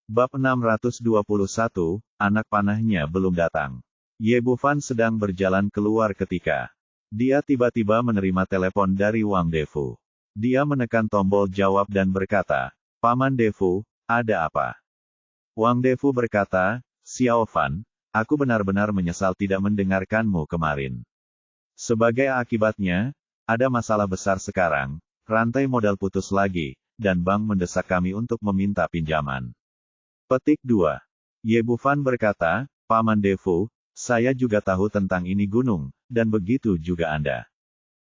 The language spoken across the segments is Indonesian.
Bab 621, anak panahnya belum datang. Ye Bufan sedang berjalan keluar ketika dia tiba-tiba menerima telepon dari Wang Defu. Dia menekan tombol jawab dan berkata, "Paman Defu, ada apa?" Wang Defu berkata, "Xiao Fan, aku benar-benar menyesal tidak mendengarkanmu kemarin. Sebagai akibatnya, ada masalah besar sekarang, rantai modal putus lagi, dan bank mendesak kami untuk meminta pinjaman." Petik 2. Ye Bufan berkata, "Paman Defu, saya juga tahu tentang ini gunung, dan begitu juga Anda.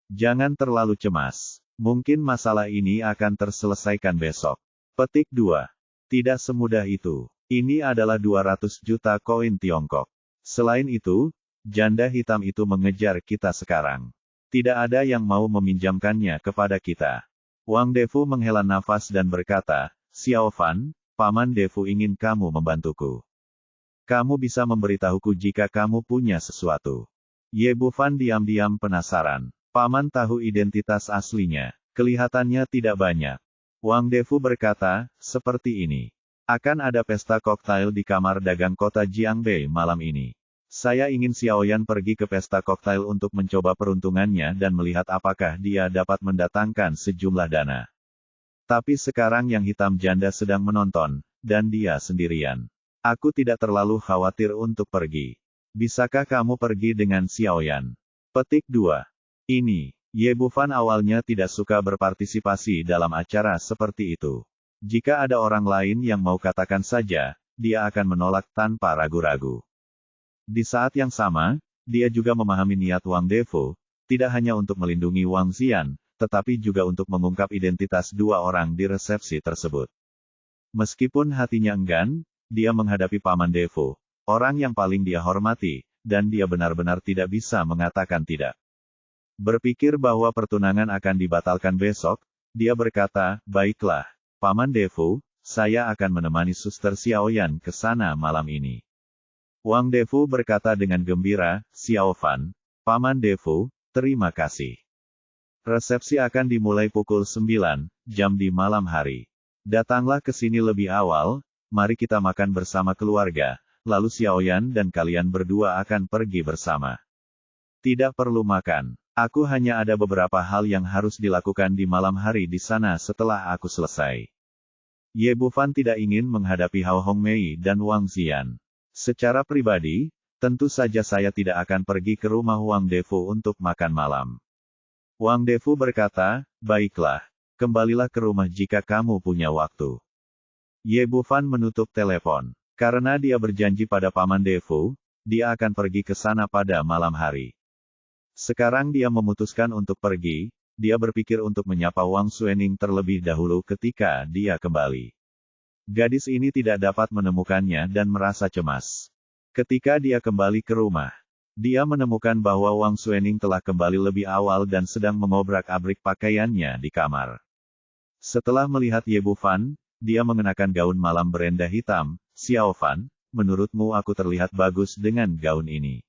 Jangan terlalu cemas. Mungkin masalah ini akan terselesaikan besok." Petik 2. Tidak semudah itu. Ini adalah 200 juta koin Tiongkok. Selain itu, janda hitam itu mengejar kita sekarang. Tidak ada yang mau meminjamkannya kepada kita. Wang Defu menghela nafas dan berkata, "Xiao Fan, Paman Defu ingin kamu membantuku. Kamu bisa memberitahuku jika kamu punya sesuatu." Ye Bufan diam-diam penasaran. Paman tahu identitas aslinya. Kelihatannya tidak banyak. Wang Defu berkata, "Seperti ini. Akan ada pesta koktail di kamar dagang kota Jiangbei malam ini. Saya ingin Xiaoyan pergi ke pesta koktail untuk mencoba peruntungannya dan melihat apakah dia dapat mendatangkan sejumlah dana. Tapi sekarang yang hitam janda sedang menonton, dan dia sendirian. Aku tidak terlalu khawatir untuk pergi. Bisakah kamu pergi dengan Xiaoyan?" Petik 2. Ini, Ye Bufan awalnya tidak suka berpartisipasi dalam acara seperti itu. Jika ada orang lain yang mau katakan saja, dia akan menolak tanpa ragu-ragu. Di saat yang sama, dia juga memahami niat Wang Defu, tidak hanya untuk melindungi Wang Xian, tetapi juga untuk mengungkap identitas dua orang di resepsi tersebut. Meskipun hatinya enggan, dia menghadapi Paman Defu, orang yang paling dia hormati, dan dia benar-benar tidak bisa mengatakan tidak. Berpikir bahwa pertunangan akan dibatalkan besok, dia berkata, "Baiklah, Paman Defu, saya akan menemani Suster Xiaoyan ke sana malam ini." Wang Defu berkata dengan gembira, "Xiao Fan, Paman Defu, terima kasih. Resepsi akan dimulai pukul 9 jam di malam hari. Datanglah ke sini lebih awal, mari kita makan bersama keluarga, lalu Xiaoyan dan kalian berdua akan pergi bersama." "Tidak perlu makan. Aku hanya ada beberapa hal yang harus dilakukan di malam hari di sana setelah aku selesai." Ye Bufan tidak ingin menghadapi Hao Hongmei dan Wang Xian. "Secara pribadi, tentu saja saya tidak akan pergi ke rumah Wang Defu untuk makan malam." Wang Defu berkata, "Baiklah, kembalilah ke rumah jika kamu punya waktu." Ye Bufan menutup telepon. Karena dia berjanji pada Paman Defu, dia akan pergi ke sana pada malam hari. Sekarang dia memutuskan untuk pergi, dia berpikir untuk menyapa Wang Suening terlebih dahulu ketika dia kembali. Gadis ini tidak dapat menemukannya dan merasa cemas. Ketika dia kembali ke rumah, dia menemukan bahwa Wang Suening telah kembali lebih awal dan sedang mengobrak-abrik pakaiannya di kamar. Setelah melihat Ye Bufan, dia mengenakan gaun malam berenda hitam. "Xiao Fan, menurutmu aku terlihat bagus dengan gaun ini?"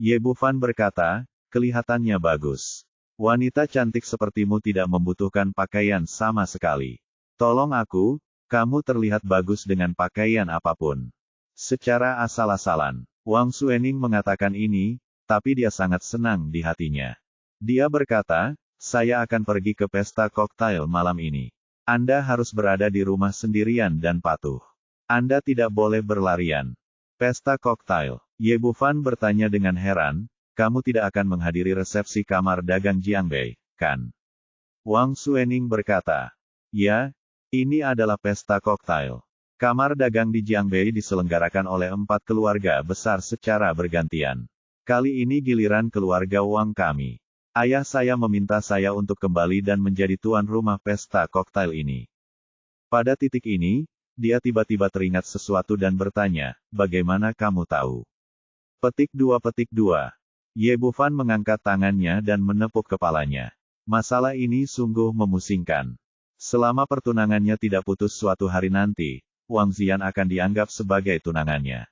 Ye Bufan berkata, "Kelihatannya bagus. Wanita cantik sepertimu tidak membutuhkan pakaian sama sekali. Tolong aku, kamu terlihat bagus dengan pakaian apapun." Secara asal-asalan, Wang Suening mengatakan ini, tapi dia sangat senang di hatinya. Dia berkata, "Saya akan pergi ke pesta koktail malam ini. Anda harus berada di rumah sendirian dan patuh. Anda tidak boleh berlarian." "Pesta koktail?" Ye Bufan bertanya dengan heran, "Kamu tidak akan menghadiri resepsi kamar dagang Jiangbei, kan?" Wang Suening berkata, "Ya, ini adalah pesta koktail. Kamar dagang di Jiangbei diselenggarakan oleh 4 keluarga besar secara bergantian. Kali ini giliran keluarga Wang kami. Ayah saya meminta saya untuk kembali dan menjadi tuan rumah pesta koktail ini." Pada titik ini, dia tiba-tiba teringat sesuatu dan bertanya, "Bagaimana kamu tahu?" Petik 2. Ye Bufan mengangkat tangannya dan menepuk kepalanya. Masalah ini sungguh memusingkan. Selama pertunangannya tidak putus suatu hari nanti, Wang Xian akan dianggap sebagai tunangannya.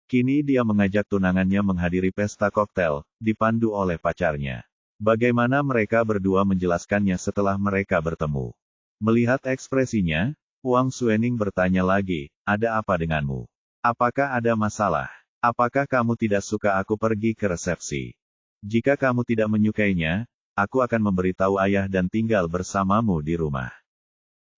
Kini dia mengajak tunangannya menghadiri pesta koktail, dipandu oleh pacarnya. Bagaimana mereka berdua menjelaskannya setelah mereka bertemu? Melihat ekspresinya, Wang Suening bertanya lagi, ada apa denganmu? Apakah ada masalah? Apakah kamu tidak suka aku pergi ke resepsi? Jika kamu tidak menyukainya, aku akan memberitahu ayah dan tinggal bersamamu di rumah.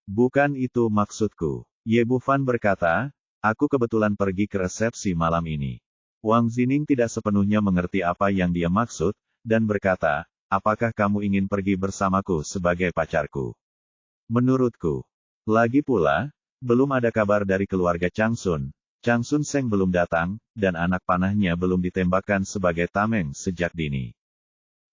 Bukan itu maksudku. Ye Bufan berkata, aku kebetulan pergi ke resepsi malam ini. Wang Zining tidak sepenuhnya mengerti apa yang dia maksud, dan berkata, apakah kamu ingin pergi bersamaku sebagai pacarku? Menurutku. Lagi pula, belum ada kabar dari keluarga Changsun. Changsun Seng belum datang, dan anak panahnya belum ditembakkan sebagai tameng sejak dini.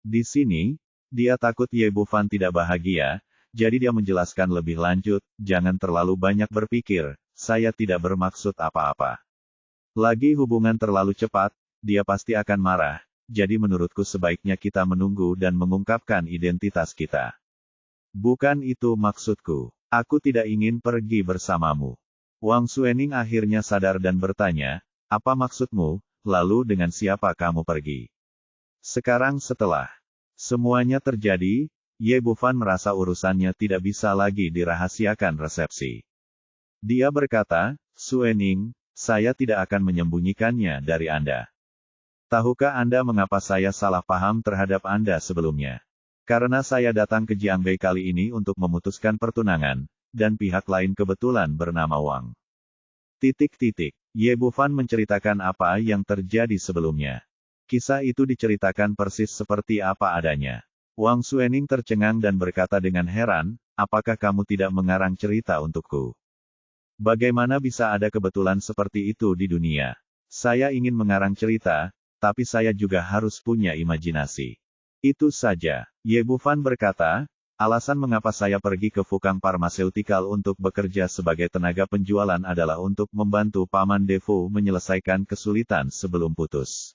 Di sini, dia takut Ye Bufan tidak bahagia, jadi dia menjelaskan lebih lanjut, jangan terlalu banyak berpikir, saya tidak bermaksud apa-apa. Lagi hubungan terlalu cepat, dia pasti akan marah, jadi menurutku sebaiknya kita menunggu dan mengungkapkan identitas kita. Bukan itu maksudku. Aku tidak ingin pergi bersamamu. Wang Suening akhirnya sadar dan bertanya, apa maksudmu, lalu dengan siapa kamu pergi? Sekarang setelah semuanya terjadi, Ye Bufan merasa urusannya tidak bisa lagi dirahasiakan resepsi. Dia berkata, Suening, saya tidak akan menyembunyikannya dari Anda. Tahukah Anda mengapa saya salah paham terhadap Anda sebelumnya? Karena saya datang ke Jiangbei kali ini untuk memutuskan pertunangan, dan pihak lain kebetulan bernama Wang. Ye Bufan menceritakan apa yang terjadi sebelumnya. Kisah itu diceritakan persis seperti apa adanya. Wang Suening tercengang dan berkata dengan heran, apakah kamu tidak mengarang cerita untukku? Bagaimana bisa ada kebetulan seperti itu di dunia? Saya ingin mengarang cerita, tapi saya juga harus punya imajinasi. Itu saja. Ye Bufan berkata, alasan mengapa saya pergi ke Fukang Pharmaceutical untuk bekerja sebagai tenaga penjualan adalah untuk membantu Paman Defu menyelesaikan kesulitan sebelum putus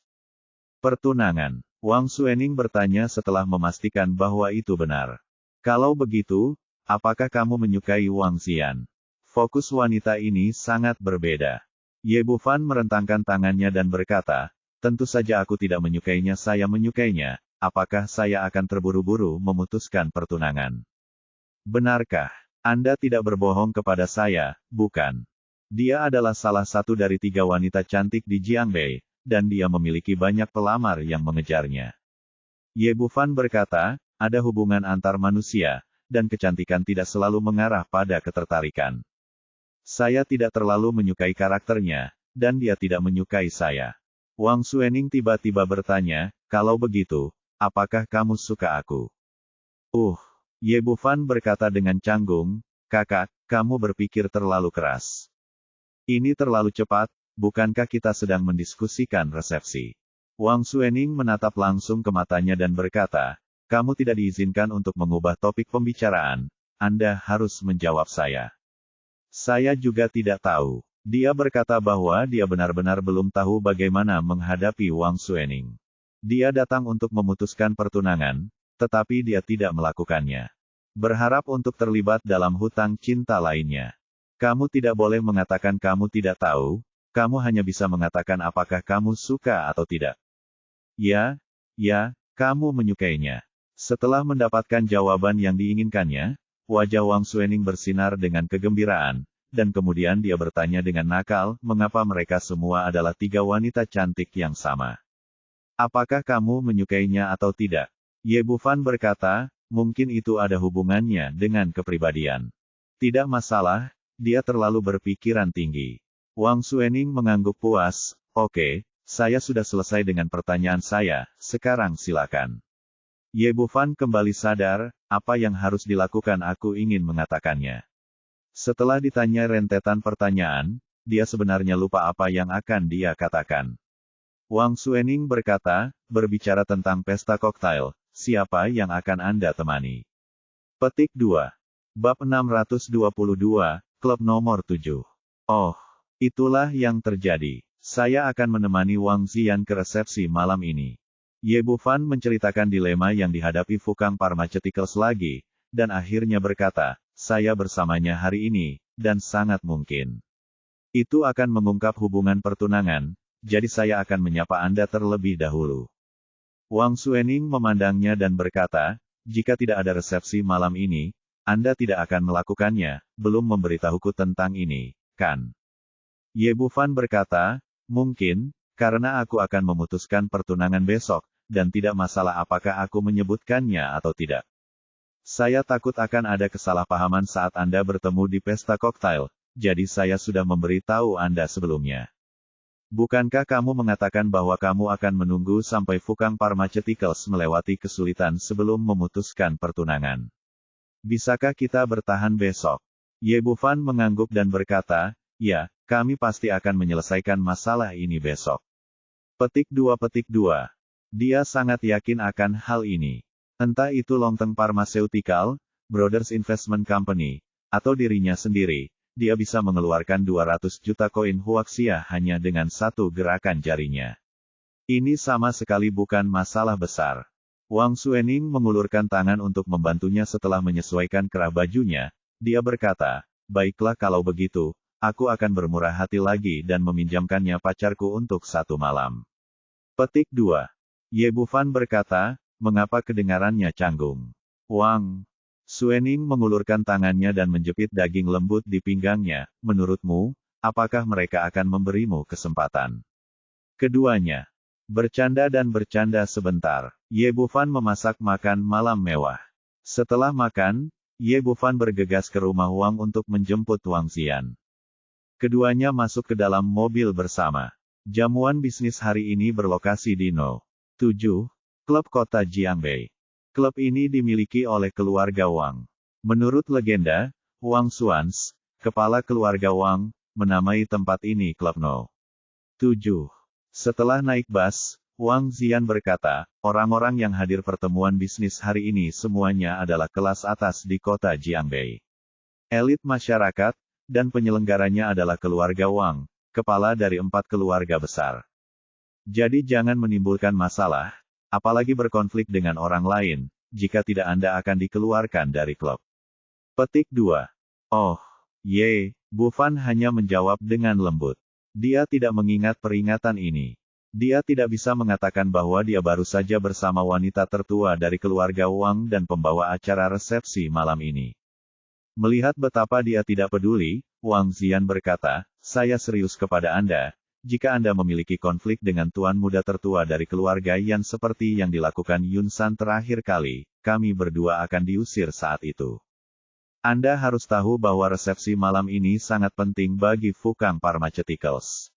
pertunangan. Wang Suening bertanya setelah memastikan bahwa itu benar. Kalau begitu, apakah kamu menyukai Wang Xian? Fokus wanita ini sangat berbeda. Ye Bufan merentangkan tangannya dan berkata, tentu saja aku tidak menyukainya, saya menyukainya. Apakah saya akan terburu-buru memutuskan pertunangan? Benarkah? Anda tidak berbohong kepada saya, bukan? Dia adalah salah satu dari 3 wanita cantik di Jiangbei, dan dia memiliki banyak pelamar yang mengejarnya. Ye Bufan berkata, ada hubungan antar manusia, dan kecantikan tidak selalu mengarah pada ketertarikan. Saya tidak terlalu menyukai karakternya, dan dia tidak menyukai saya. Wang Suening tiba-tiba bertanya, kalau begitu, apakah kamu suka aku? Ye Bufan berkata dengan canggung, kakak, kamu berpikir terlalu keras. Ini terlalu cepat, bukankah kita sedang mendiskusikan resepsi? Wang Suening menatap langsung ke matanya dan berkata, kamu tidak diizinkan untuk mengubah topik pembicaraan, Anda harus menjawab saya. Saya juga tidak tahu. Dia berkata bahwa dia benar-benar belum tahu bagaimana menghadapi Wang Suening. Dia datang untuk memutuskan pertunangan, tetapi dia tidak melakukannya. Berharap untuk terlibat dalam hutang cinta lainnya. Kamu tidak boleh mengatakan kamu tidak tahu, kamu hanya bisa mengatakan apakah kamu suka atau tidak. Ya, kamu menyukainya. Setelah mendapatkan jawaban yang diinginkannya, wajah Wang Suening bersinar dengan kegembiraan, dan kemudian dia bertanya dengan nakal, mengapa mereka semua adalah 3 wanita cantik yang sama? Apakah kamu menyukainya atau tidak? Ye Bufan berkata, mungkin itu ada hubungannya dengan kepribadian. Tidak masalah, dia terlalu berpikiran tinggi. Wang Suening mengangguk puas, oke, saya sudah selesai dengan pertanyaan saya, sekarang silakan. Ye Bufan kembali sadar, apa yang harus dilakukan aku ingin mengatakannya. Setelah ditanya rentetan pertanyaan, dia sebenarnya lupa apa yang akan dia katakan. Wang Suening berkata, berbicara tentang pesta koktail, siapa yang akan Anda temani? Petik 2. Bab 622, Klub nomor 7. Oh, itulah yang terjadi. Saya akan menemani Wang Xian ke resepsi malam ini. Ye Bufan menceritakan dilema yang dihadapi Fukang Pharmaceuticals lagi, dan akhirnya berkata, saya bersamanya hari ini, dan sangat mungkin itu akan mengungkap hubungan pertunangan, jadi saya akan menyapa Anda terlebih dahulu. Wang Suening memandangnya dan berkata, jika tidak ada resepsi malam ini, Anda tidak akan melakukannya, belum memberitahuku tentang ini, kan? Ye Bufan berkata, mungkin, karena aku akan memutuskan pertunangan besok, dan tidak masalah apakah aku menyebutkannya atau tidak. Saya takut akan ada kesalahpahaman saat Anda bertemu di pesta koktail, jadi saya sudah memberitahu Anda sebelumnya. Bukankah kamu mengatakan bahwa kamu akan menunggu sampai Fukang Pharmaceuticals melewati kesulitan sebelum memutuskan pertunangan? Bisakah kita bertahan besok? Ye Bufan mengangguk dan berkata, ya, kami pasti akan menyelesaikan masalah ini besok. Petik 2. Dia sangat yakin akan hal ini. Entah itu Longteng Pharmaceutical, Brothers Investment Company, atau dirinya sendiri, dia bisa mengeluarkan 200 juta koin Huaxia hanya dengan satu gerakan jarinya. Ini sama sekali bukan masalah besar. Wang Suening mengulurkan tangan untuk membantunya setelah menyesuaikan kerah bajunya. Dia berkata, baiklah kalau begitu, aku akan bermurah hati lagi dan meminjamkannya pacarku untuk 1 malam. Petik 2. Ye Bufan berkata, mengapa kedengarannya canggung? Wang Suening mengulurkan tangannya dan menjepit daging lembut di pinggangnya. Menurutmu, apakah mereka akan memberimu kesempatan? Keduanya bercanda dan bercanda sebentar. Ye Bufan memasak makan malam mewah. Setelah makan, Ye Bufan bergegas ke rumah Wang untuk menjemput Wang Xian. Keduanya masuk ke dalam mobil bersama. Jamuan bisnis hari ini berlokasi di No. 7, Klub Kota Jiangbei. Klub ini dimiliki oleh keluarga Wang. Menurut legenda, Wang Xuans, kepala keluarga Wang, menamai tempat ini Klub No. 7. Setelah naik bus, Wang Xian berkata, orang-orang yang hadir pertemuan bisnis hari ini semuanya adalah kelas atas di kota Jiangbei. Elit masyarakat, dan penyelenggaranya adalah keluarga Wang, kepala dari 4 keluarga besar. Jadi jangan menimbulkan masalah, apalagi berkonflik dengan orang lain, jika tidak Anda akan dikeluarkan dari klub. Petik 2. Oh, Ye Bufan hanya menjawab dengan lembut. Dia tidak mengingat peringatan ini. Dia tidak bisa mengatakan bahwa dia baru saja bersama wanita tertua dari keluarga Wang dan pembawa acara resepsi malam ini. Melihat betapa dia tidak peduli, Wang Xian berkata, saya serius kepada Anda. Jika Anda memiliki konflik dengan tuan muda tertua dari keluarga Yan seperti yang dilakukan Yun San terakhir kali, kami berdua akan diusir saat itu. Anda harus tahu bahwa resepsi malam ini sangat penting bagi Fukang Pharmaceuticals.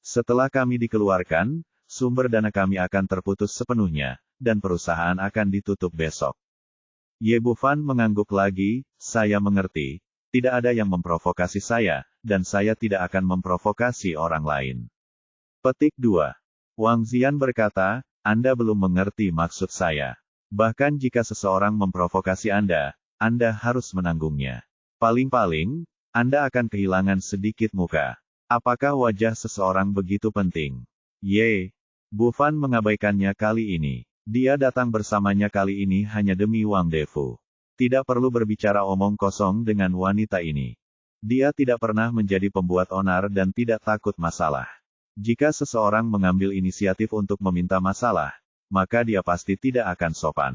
Setelah kami dikeluarkan, sumber dana kami akan terputus sepenuhnya, dan perusahaan akan ditutup besok. Ye Bufan mengangguk lagi, saya mengerti. Tidak ada yang memprovokasi saya, dan saya tidak akan memprovokasi orang lain. Petik 2. Wang Xian berkata, Anda belum mengerti maksud saya. Bahkan jika seseorang memprovokasi Anda harus menanggungnya. Paling-paling, Anda akan kehilangan sedikit muka. Apakah wajah seseorang begitu penting? Ye Bufan mengabaikannya kali ini. Dia datang bersamanya kali ini hanya demi Wang Defu. Tidak perlu berbicara omong kosong dengan wanita ini. Dia tidak pernah menjadi pembuat onar dan tidak takut masalah. Jika seseorang mengambil inisiatif untuk meminta masalah, maka dia pasti tidak akan sopan.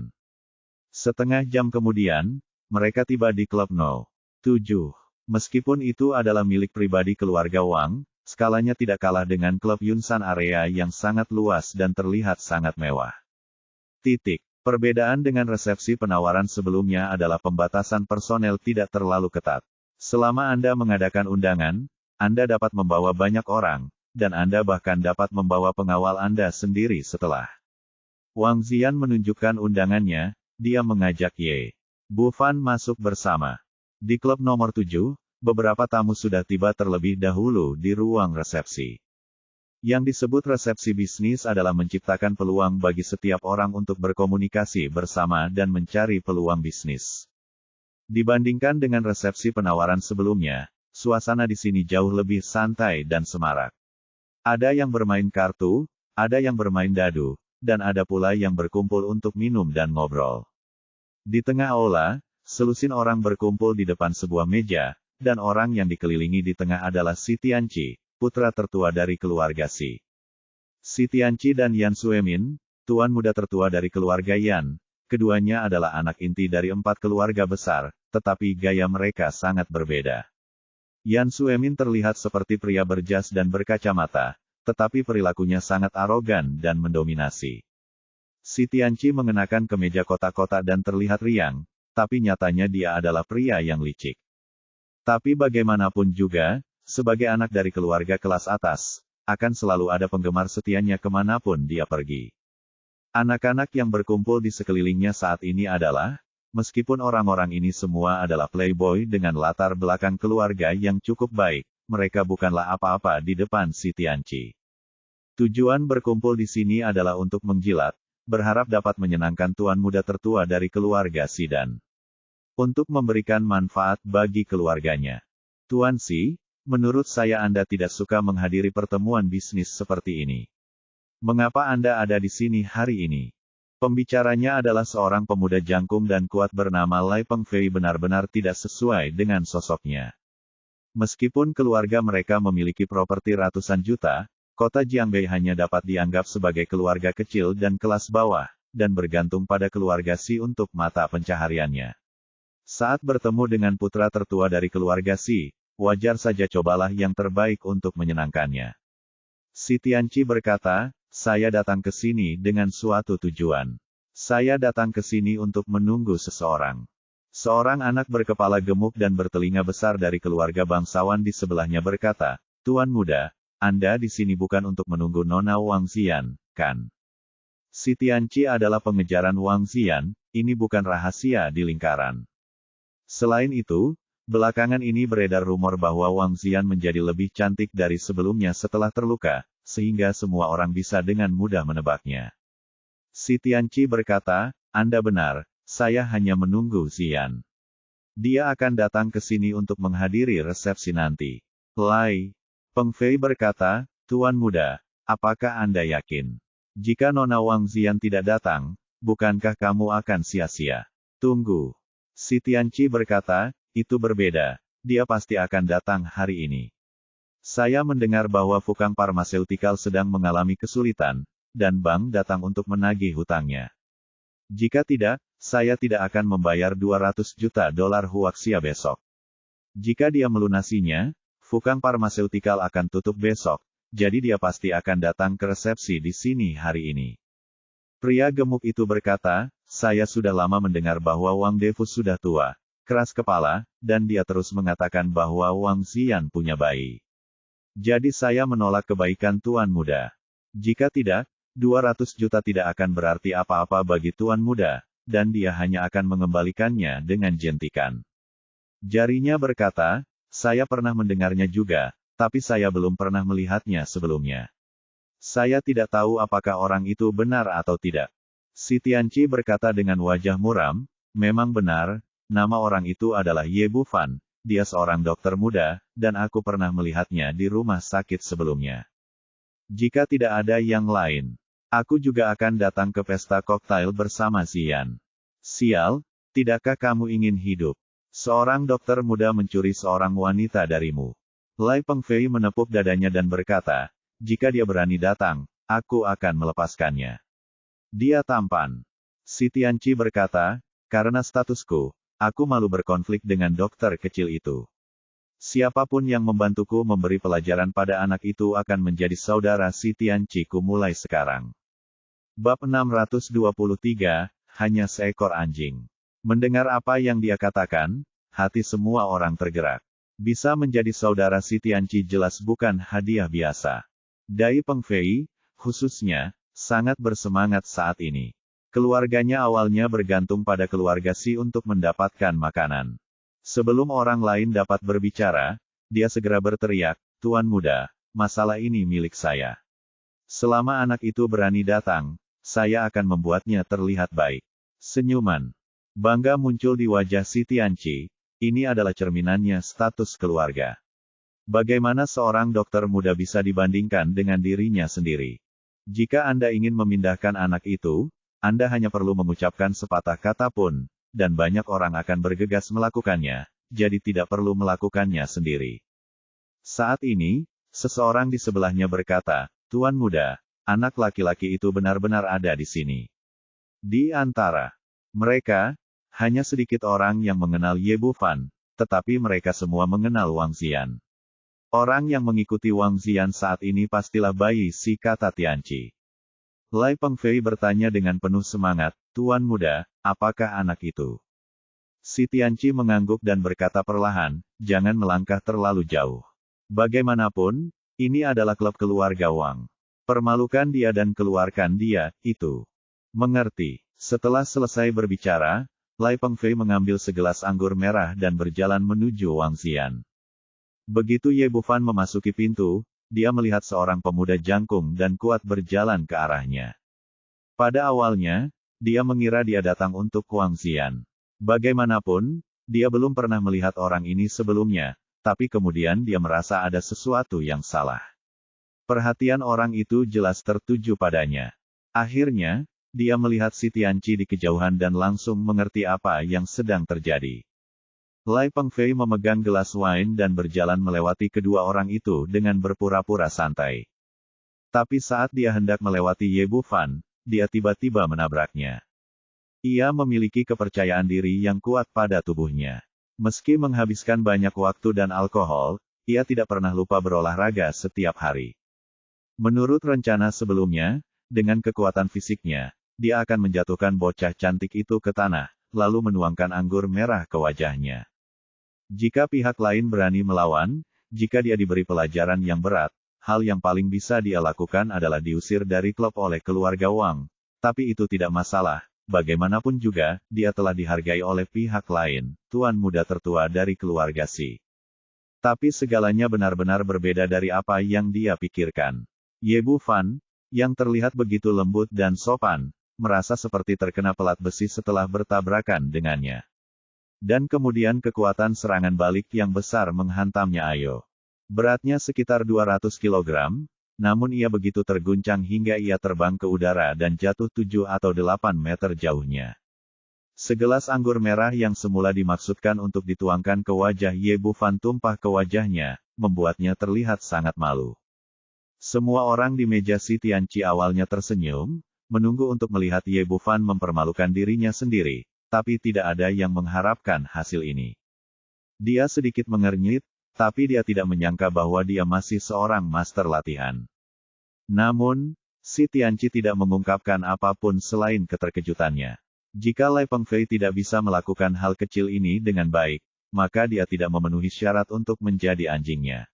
Setengah jam kemudian, mereka tiba di klub No. 7. Meskipun itu adalah milik pribadi keluarga Wang, skalanya tidak kalah dengan klub Yunsan area yang sangat luas dan terlihat sangat mewah. Perbedaan dengan resepsi penawaran sebelumnya adalah pembatasan personel tidak terlalu ketat. Selama Anda mengadakan undangan, Anda dapat membawa banyak orang, dan Anda bahkan dapat membawa pengawal Anda sendiri setelah. Wang Xian menunjukkan undangannya, dia mengajak Ye Bufan masuk bersama. Di klub nomor 7, beberapa tamu sudah tiba terlebih dahulu di ruang resepsi. Yang disebut resepsi bisnis adalah menciptakan peluang bagi setiap orang untuk berkomunikasi bersama dan mencari peluang bisnis. Dibandingkan dengan resepsi penawaran sebelumnya, suasana di sini jauh lebih santai dan semarak. Ada yang bermain kartu, ada yang bermain dadu, dan ada pula yang berkumpul untuk minum dan ngobrol. Di tengah aula, selusin orang berkumpul di depan sebuah meja, dan orang yang dikelilingi di tengah adalah Si Tianqi, putra tertua dari keluarga Si. Si Tianqi dan Yan Suemin, tuan muda tertua dari keluarga Yan, keduanya adalah anak inti dari 4 keluarga besar, tetapi gaya mereka sangat berbeda. Yan Suemin terlihat seperti pria berjas dan berkacamata, tetapi perilakunya sangat arogan dan mendominasi. Si Tianqi mengenakan kemeja kotak-kotak dan terlihat riang, tapi nyatanya dia adalah pria yang licik. Tapi bagaimanapun juga, sebagai anak dari keluarga kelas atas, akan selalu ada penggemar setianya kemanapun dia pergi. Anak-anak yang berkumpul di sekelilingnya saat ini adalah, meskipun orang-orang ini semua adalah playboy dengan latar belakang keluarga yang cukup baik, mereka bukanlah apa-apa di depan si Tianqi. Tujuan berkumpul di sini adalah untuk menjilat, berharap dapat menyenangkan tuan muda tertua dari keluarga Sidan. Untuk memberikan manfaat bagi keluarganya. Tuan Si, menurut saya Anda tidak suka menghadiri pertemuan bisnis seperti ini. Mengapa Anda ada di sini hari ini? Pembicaranya adalah seorang pemuda jangkung dan kuat bernama Lai Pengfei benar-benar tidak sesuai dengan sosoknya. Meskipun keluarga mereka memiliki properti ratusan juta, kota Jiangbei hanya dapat dianggap sebagai keluarga kecil dan kelas bawah, dan bergantung pada keluarga Si untuk mata pencahariannya. Saat bertemu dengan putra tertua dari keluarga Si, wajar saja cobalah yang terbaik untuk menyenangkannya. Si Tianqi berkata, saya datang ke sini dengan suatu tujuan. Saya datang ke sini untuk menunggu seseorang. Seorang anak berkepala gemuk dan bertelinga besar dari keluarga bangsawan di sebelahnya berkata, Tuan muda, Anda di sini bukan untuk menunggu Nona Wang Xian, kan? Si Tianqi adalah pengejaran Wang Xian, ini bukan rahasia di lingkaran. Selain itu, belakangan ini beredar rumor bahwa Wang Xian menjadi lebih cantik dari sebelumnya setelah terluka, sehingga semua orang bisa dengan mudah menebaknya. Si Tianqi berkata, Anda benar, saya hanya menunggu Xian. Dia akan datang ke sini untuk menghadiri resepsi nanti. Lai Pengfei berkata, Tuan muda, apakah Anda yakin? Jika Nona Wang Xian tidak datang, bukankah kamu akan sia-sia? Tunggu. Si Tianqi berkata, itu berbeda, dia pasti akan datang hari ini. Saya mendengar bahwa Fukang Pharmaceutical sedang mengalami kesulitan, dan bank datang untuk menagih hutangnya. Jika tidak, saya tidak akan membayar 200 juta dolar huaxia besok. Jika dia melunasinya, Fukang Pharmaceutical akan tutup besok, jadi dia pasti akan datang ke resepsi di sini hari ini. Pria gemuk itu berkata, saya sudah lama mendengar bahwa Wang Defu sudah tua, keras kepala, dan dia terus mengatakan bahwa Wang Xian punya bayi. Jadi saya menolak kebaikan Tuan Muda. Jika tidak, 200 juta tidak akan berarti apa-apa bagi Tuan Muda, dan dia hanya akan mengembalikannya dengan jentikan. Jarinya berkata, saya pernah mendengarnya juga, tapi saya belum pernah melihatnya sebelumnya. Saya tidak tahu apakah orang itu benar atau tidak. Si Tianqi berkata dengan wajah muram, memang benar, nama orang itu adalah Ye Bufan. Dia seorang dokter muda, dan aku pernah melihatnya di rumah sakit sebelumnya. Jika tidak ada yang lain, aku juga akan datang ke pesta koktail bersama Xian. Sial, tidakkah kamu ingin hidup? Seorang dokter muda mencuri seorang wanita darimu. Lai Pengfei menepuk dadanya dan berkata, jika dia berani datang, aku akan melepaskannya. Dia tampan. Si Tianqi berkata, karena statusku, aku malu berkonflik dengan dokter kecil itu. Siapapun yang membantuku memberi pelajaran pada anak itu akan menjadi saudara si Tianqi-ku mulai sekarang. Bab 623, hanya seekor anjing. Mendengar apa yang dia katakan, hati semua orang tergerak. Bisa menjadi saudara si Tianqi jelas bukan hadiah biasa. Dai Pengfei, khususnya, sangat bersemangat saat ini. Keluarganya awalnya bergantung pada keluarga Si untuk mendapatkan makanan. Sebelum orang lain dapat berbicara, dia segera berteriak, Tuan muda, masalah ini milik saya. Selama anak itu berani datang, saya akan membuatnya terlihat baik. Senyuman bangga muncul di wajah Si Tianqi, ini adalah cerminannya status keluarga. Bagaimana seorang dokter muda bisa dibandingkan dengan dirinya sendiri? Jika Anda ingin memindahkan anak itu, Anda hanya perlu mengucapkan sepatah kata pun, dan banyak orang akan bergegas melakukannya, jadi tidak perlu melakukannya sendiri. Saat ini, seseorang di sebelahnya berkata, Tuan muda, anak laki-laki itu benar-benar ada di sini. Di antara mereka, Hanya sedikit orang yang mengenal Ye Bufan, tetapi mereka semua mengenal Wang Xian. Orang yang mengikuti Wang Xian saat ini pastilah bayi si kata Tianqi. Lai Pengfei bertanya dengan penuh semangat, Tuan Muda, apakah anak itu? Si Tianqi mengangguk dan berkata perlahan, jangan melangkah terlalu jauh. Bagaimanapun, ini adalah klub keluarga Wang. Permalukan dia dan keluarkan dia, itu. Mengerti. Setelah selesai berbicara, Lai Pengfei mengambil segelas anggur merah dan berjalan menuju Wang Xian. Begitu Ye Bufan memasuki pintu, dia melihat seorang pemuda jangkung dan kuat berjalan ke arahnya. Pada awalnya, dia mengira dia datang untuk Wang Xian. Bagaimanapun, dia belum pernah melihat orang ini sebelumnya, tapi kemudian dia merasa ada sesuatu yang salah. Perhatian orang itu jelas tertuju padanya. Akhirnya, dia melihat si Tianqi di kejauhan dan langsung mengerti apa yang sedang terjadi. Lai Pengfei memegang gelas wine dan berjalan melewati kedua orang itu dengan berpura-pura santai. Tapi saat dia hendak melewati Ye Bufan, dia tiba-tiba menabraknya. Ia memiliki kepercayaan diri yang kuat pada tubuhnya. Meski menghabiskan banyak waktu dan alkohol, ia tidak pernah lupa berolahraga setiap hari. Menurut rencana sebelumnya, dengan kekuatan fisiknya, dia akan menjatuhkan bocah cantik itu ke tanah, lalu menuangkan anggur merah ke wajahnya. Jika pihak lain berani melawan, jika dia diberi pelajaran yang berat, hal yang paling bisa dia lakukan adalah diusir dari klub oleh keluarga Wang. Tapi itu tidak masalah. Bagaimanapun juga, dia telah dihargai oleh pihak lain, tuan muda tertua dari keluarga Si. Tapi segalanya benar-benar berbeda dari apa yang dia pikirkan. Ye Bufan, yang terlihat begitu lembut dan sopan, merasa seperti terkena pelat besi setelah bertabrakan dengannya. Dan kemudian kekuatan serangan balik yang besar menghantamnya. Beratnya sekitar 200 kg, namun ia begitu terguncang hingga ia terbang ke udara dan jatuh 7 atau 8 meter jauhnya. Segelas anggur merah yang semula dimaksudkan untuk dituangkan ke wajah Ye Bufan tumpah ke wajahnya, membuatnya terlihat sangat malu. Semua orang di meja si Tianqi awalnya tersenyum, menunggu untuk melihat Ye Bufan mempermalukan dirinya sendiri, tapi tidak ada yang mengharapkan hasil ini. Dia sedikit mengernyit, tapi dia tidak menyangka bahwa dia masih seorang master latihan. Namun, si Tianqi tidak mengungkapkan apapun selain keterkejutannya. Jika Lai Pengfei tidak bisa melakukan hal kecil ini dengan baik, maka dia tidak memenuhi syarat untuk menjadi anjingnya.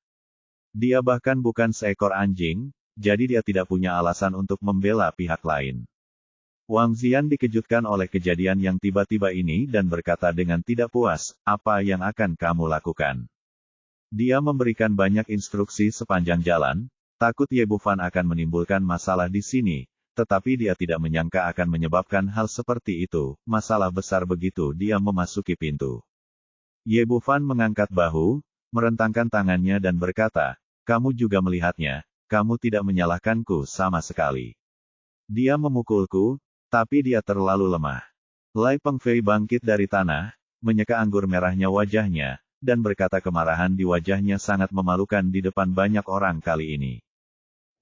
Dia bahkan bukan seekor anjing, jadi dia tidak punya alasan untuk membela pihak lain. Wang Xian dikejutkan oleh kejadian yang tiba-tiba ini dan berkata dengan tidak puas, apa yang akan kamu lakukan? Dia memberikan banyak instruksi sepanjang jalan, takut Ye Bufan akan menimbulkan masalah di sini, tetapi dia tidak menyangka akan menyebabkan hal seperti itu, masalah besar begitu dia memasuki pintu. Ye Bufan mengangkat bahu, merentangkan tangannya dan berkata, kamu juga melihatnya, kamu tidak menyalahkanku sama sekali. Dia memukulku, tapi dia terlalu lemah. Lai Pengfei bangkit dari tanah, menyeka anggur merahnya wajahnya, dan berkata kemarahan di wajahnya sangat memalukan di depan banyak orang kali ini.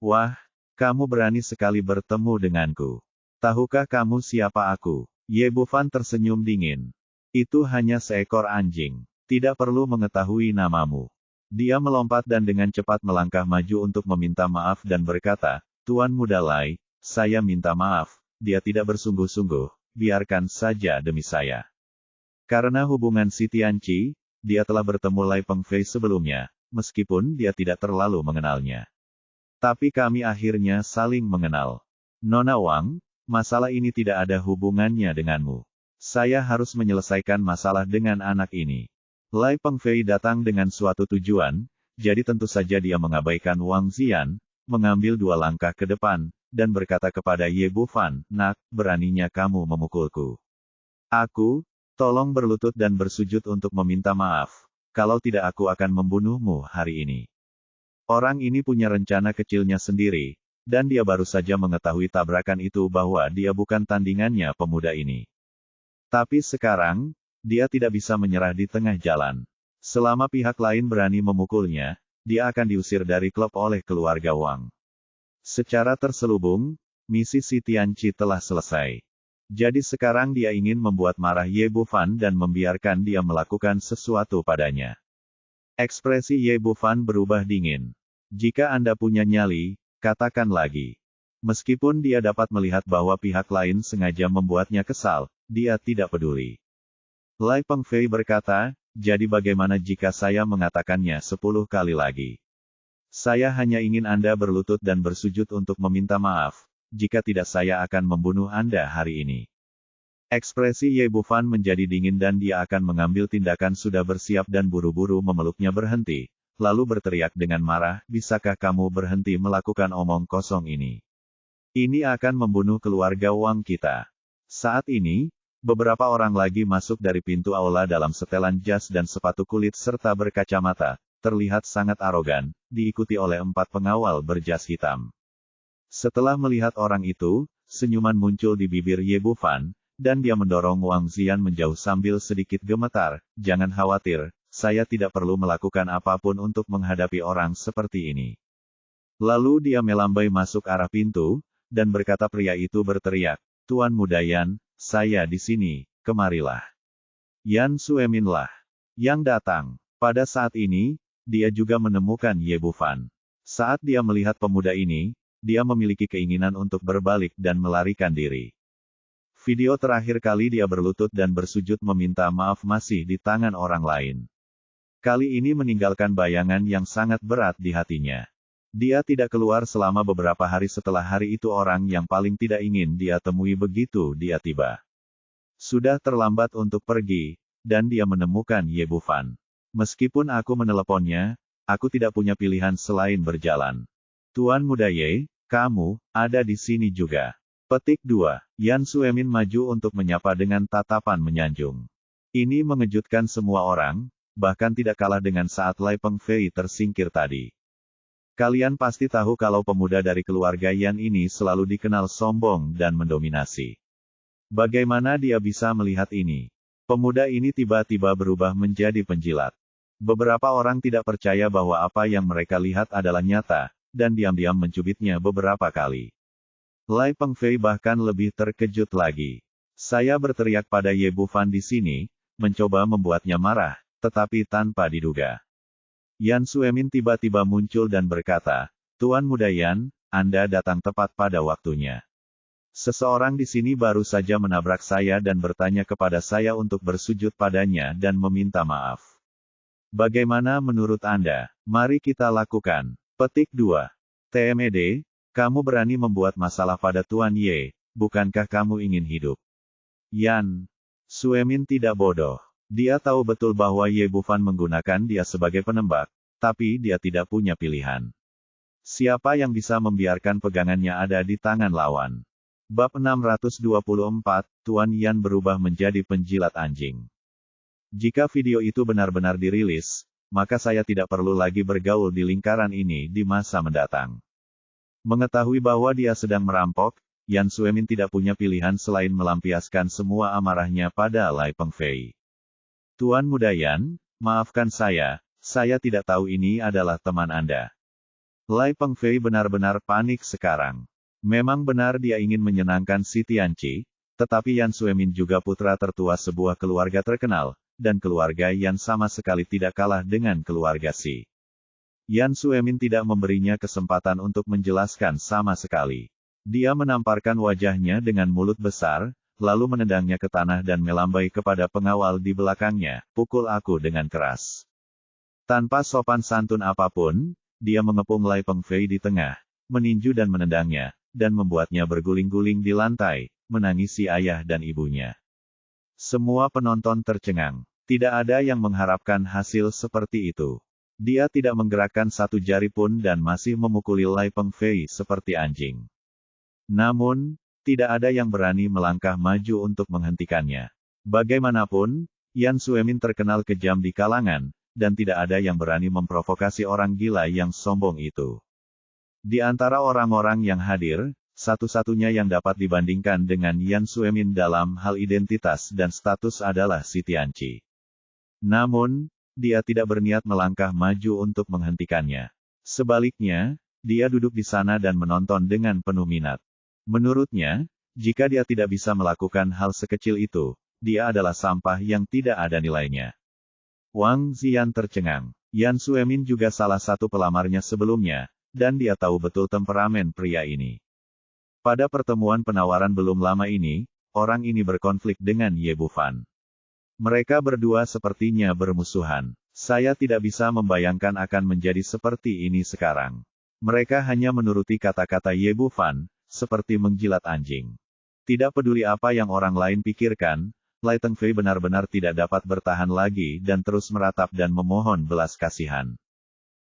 Wah, kamu berani sekali bertemu denganku. Tahukah kamu siapa aku? Ye Bufan tersenyum dingin. Itu hanya seekor anjing. Tidak perlu mengetahui namamu. Dia melompat dan dengan cepat melangkah maju untuk meminta maaf dan berkata, Tuan Muda Lai, saya minta maaf, dia tidak bersungguh-sungguh, biarkan saja demi saya. Karena hubungan si Tianqi, dia telah bertemu Lai Pengfei sebelumnya, meskipun dia tidak terlalu mengenalnya. Tapi kami akhirnya saling mengenal. Nona Wang, masalah ini tidak ada hubungannya denganmu. Saya harus menyelesaikan masalah dengan anak ini. Lai Pengfei datang dengan suatu tujuan, jadi tentu saja dia mengabaikan Wang Xian, mengambil 2 langkah ke depan, dan berkata kepada Ye Bufan, nak, beraninya kamu memukulku. Aku, tolong berlutut dan bersujud untuk meminta maaf, kalau tidak aku akan membunuhmu hari ini. Orang ini punya rencana kecilnya sendiri, dan dia baru saja mengetahui tabrakan itu bahwa dia bukan tandingannya pemuda ini. Tapi sekarang, dia tidak bisa menyerah di tengah jalan. Selama pihak lain berani memukulnya, dia akan diusir dari klub oleh keluarga Wang. Secara terselubung, misi si Tianqi telah selesai. Jadi sekarang dia ingin membuat marah Ye Bufan dan membiarkan dia melakukan sesuatu padanya. Ekspresi Ye Bufan berubah dingin. Jika Anda punya nyali, katakan lagi. Meskipun dia dapat melihat bahwa pihak lain sengaja membuatnya kesal, dia tidak peduli. Lai Pengfei berkata, jadi bagaimana jika saya mengatakannya 10 kali lagi? Saya hanya ingin Anda berlutut dan bersujud untuk meminta maaf. Jika tidak saya akan membunuh Anda hari ini. Ekspresi Ye Bufan menjadi dingin dan dia akan mengambil tindakan sudah bersiap dan buru-buru memeluknya berhenti, lalu berteriak dengan marah, bisakah kamu berhenti melakukan omong kosong ini? Ini akan membunuh keluarga Wang kita. Saat ini, beberapa orang lagi masuk dari pintu aula dalam setelan jas dan sepatu kulit serta berkacamata, terlihat sangat arogan, diikuti oleh 4 pengawal berjas hitam. Setelah melihat orang itu, senyuman muncul di bibir Ye Bufan, dan dia mendorong Wang Ziyan menjauh sambil sedikit gemetar, jangan khawatir, saya tidak perlu melakukan apapun untuk menghadapi orang seperti ini. Lalu dia melambai masuk arah pintu, dan berkata pria itu berteriak, Tuan Muda Yan, saya di sini, kemarilah. Yan Sueminlah yang datang. Pada saat ini, dia juga menemukan Ye Bufan. Saat dia melihat pemuda ini, dia memiliki keinginan untuk berbalik dan melarikan diri. Video terakhir kali dia berlutut dan bersujud meminta maaf masih di tangan orang lain. Kali ini meninggalkan bayangan yang sangat berat di hatinya. Dia tidak keluar selama beberapa hari setelah hari itu orang yang paling tidak ingin dia temui begitu dia tiba. Sudah terlambat untuk pergi, dan dia menemukan Ye Bufan. Meskipun aku meneleponnya, aku tidak punya pilihan selain berjalan. Tuan Muda Ye, kamu, ada di sini juga. Petik 2. Yan Suemin maju untuk menyapa dengan tatapan menyanjung. Ini mengejutkan semua orang, bahkan tidak kalah dengan saat Lai Pengfei tersingkir tadi. Kalian pasti tahu kalau pemuda dari keluarga Yan ini selalu dikenal sombong dan mendominasi. Bagaimana dia bisa melihat ini? Pemuda ini tiba-tiba berubah menjadi penjilat. Beberapa orang tidak percaya bahwa apa yang mereka lihat adalah nyata, dan diam-diam mencubitnya beberapa kali. Lai Pengfei bahkan lebih terkejut lagi. Saya berteriak pada Ye Bufan di sini, mencoba membuatnya marah, tetapi tanpa diduga. Yan Suemin tiba-tiba muncul dan berkata, Tuan Muda Yan, Anda datang tepat pada waktunya. Seseorang di sini baru saja menabrak saya dan bertanya kepada saya untuk bersujud padanya dan meminta maaf. Bagaimana menurut Anda? Mari kita lakukan. Petik 2. TMED, kamu berani membuat masalah pada Tuan Ye, bukankah kamu ingin hidup? Yan Suemin tidak bodoh. Dia tahu betul bahwa Ye Bufan menggunakan dia sebagai penembak, tapi dia tidak punya pilihan. Siapa yang bisa membiarkan pegangannya ada di tangan lawan? Bab 624, Tuan Yan berubah menjadi penjilat anjing. Jika video itu benar-benar dirilis, maka saya tidak perlu lagi bergaul di lingkaran ini di masa mendatang. Mengetahui bahwa dia sedang merampok, Yan Suemin tidak punya pilihan selain melampiaskan semua amarahnya pada Lai Pengfei. Tuan Muda Yan, maafkan saya tidak tahu ini adalah teman Anda. Lai Pengfei benar-benar panik sekarang. Memang benar dia ingin menyenangkan si Tianqi, tetapi Yan Suemin juga putra tertua sebuah keluarga terkenal, dan keluarga Yan sama sekali tidak kalah dengan keluarga Si. Yan Suemin tidak memberinya kesempatan untuk menjelaskan sama sekali. Dia menamparkan wajahnya dengan mulut besar, lalu menendangnya ke tanah dan melambai kepada pengawal di belakangnya, pukul aku dengan keras. Tanpa sopan santun apapun, dia mengepung Lai Pengfei di tengah, meninju dan menendangnya, dan membuatnya berguling-guling di lantai, menangisi ayah dan ibunya. Semua penonton tercengang. Tidak ada yang mengharapkan hasil seperti itu. Dia tidak menggerakkan satu jari pun dan masih memukuli Lai Pengfei seperti anjing. Namun, tidak ada yang berani melangkah maju untuk menghentikannya. Bagaimanapun, Yan Suemin terkenal kejam di kalangan, dan tidak ada yang berani memprovokasi orang gila yang sombong itu. Di antara orang-orang yang hadir, satu-satunya yang dapat dibandingkan dengan Yan Suemin dalam hal identitas dan status adalah si Tianqi. Namun, dia tidak berniat melangkah maju untuk menghentikannya. Sebaliknya, dia duduk di sana dan menonton dengan penuh minat. Menurutnya, Jika dia tidak bisa melakukan hal sekecil itu, dia adalah sampah yang tidak ada nilainya. Wang Ziyan tercengang. Yan Suemin juga salah satu pelamarnya sebelumnya, dan dia tahu betul temperamen pria ini. Pada pertemuan penawaran belum lama ini, orang ini berkonflik dengan Ye Bufan. Mereka berdua sepertinya bermusuhan. Saya tidak bisa membayangkan akan menjadi seperti ini sekarang. Mereka hanya menuruti kata-kata Ye Bufan, seperti menjilat anjing. Tidak peduli apa yang orang lain pikirkan, Lai Tengfei benar-benar tidak dapat bertahan lagi dan terus meratap dan memohon belas kasihan.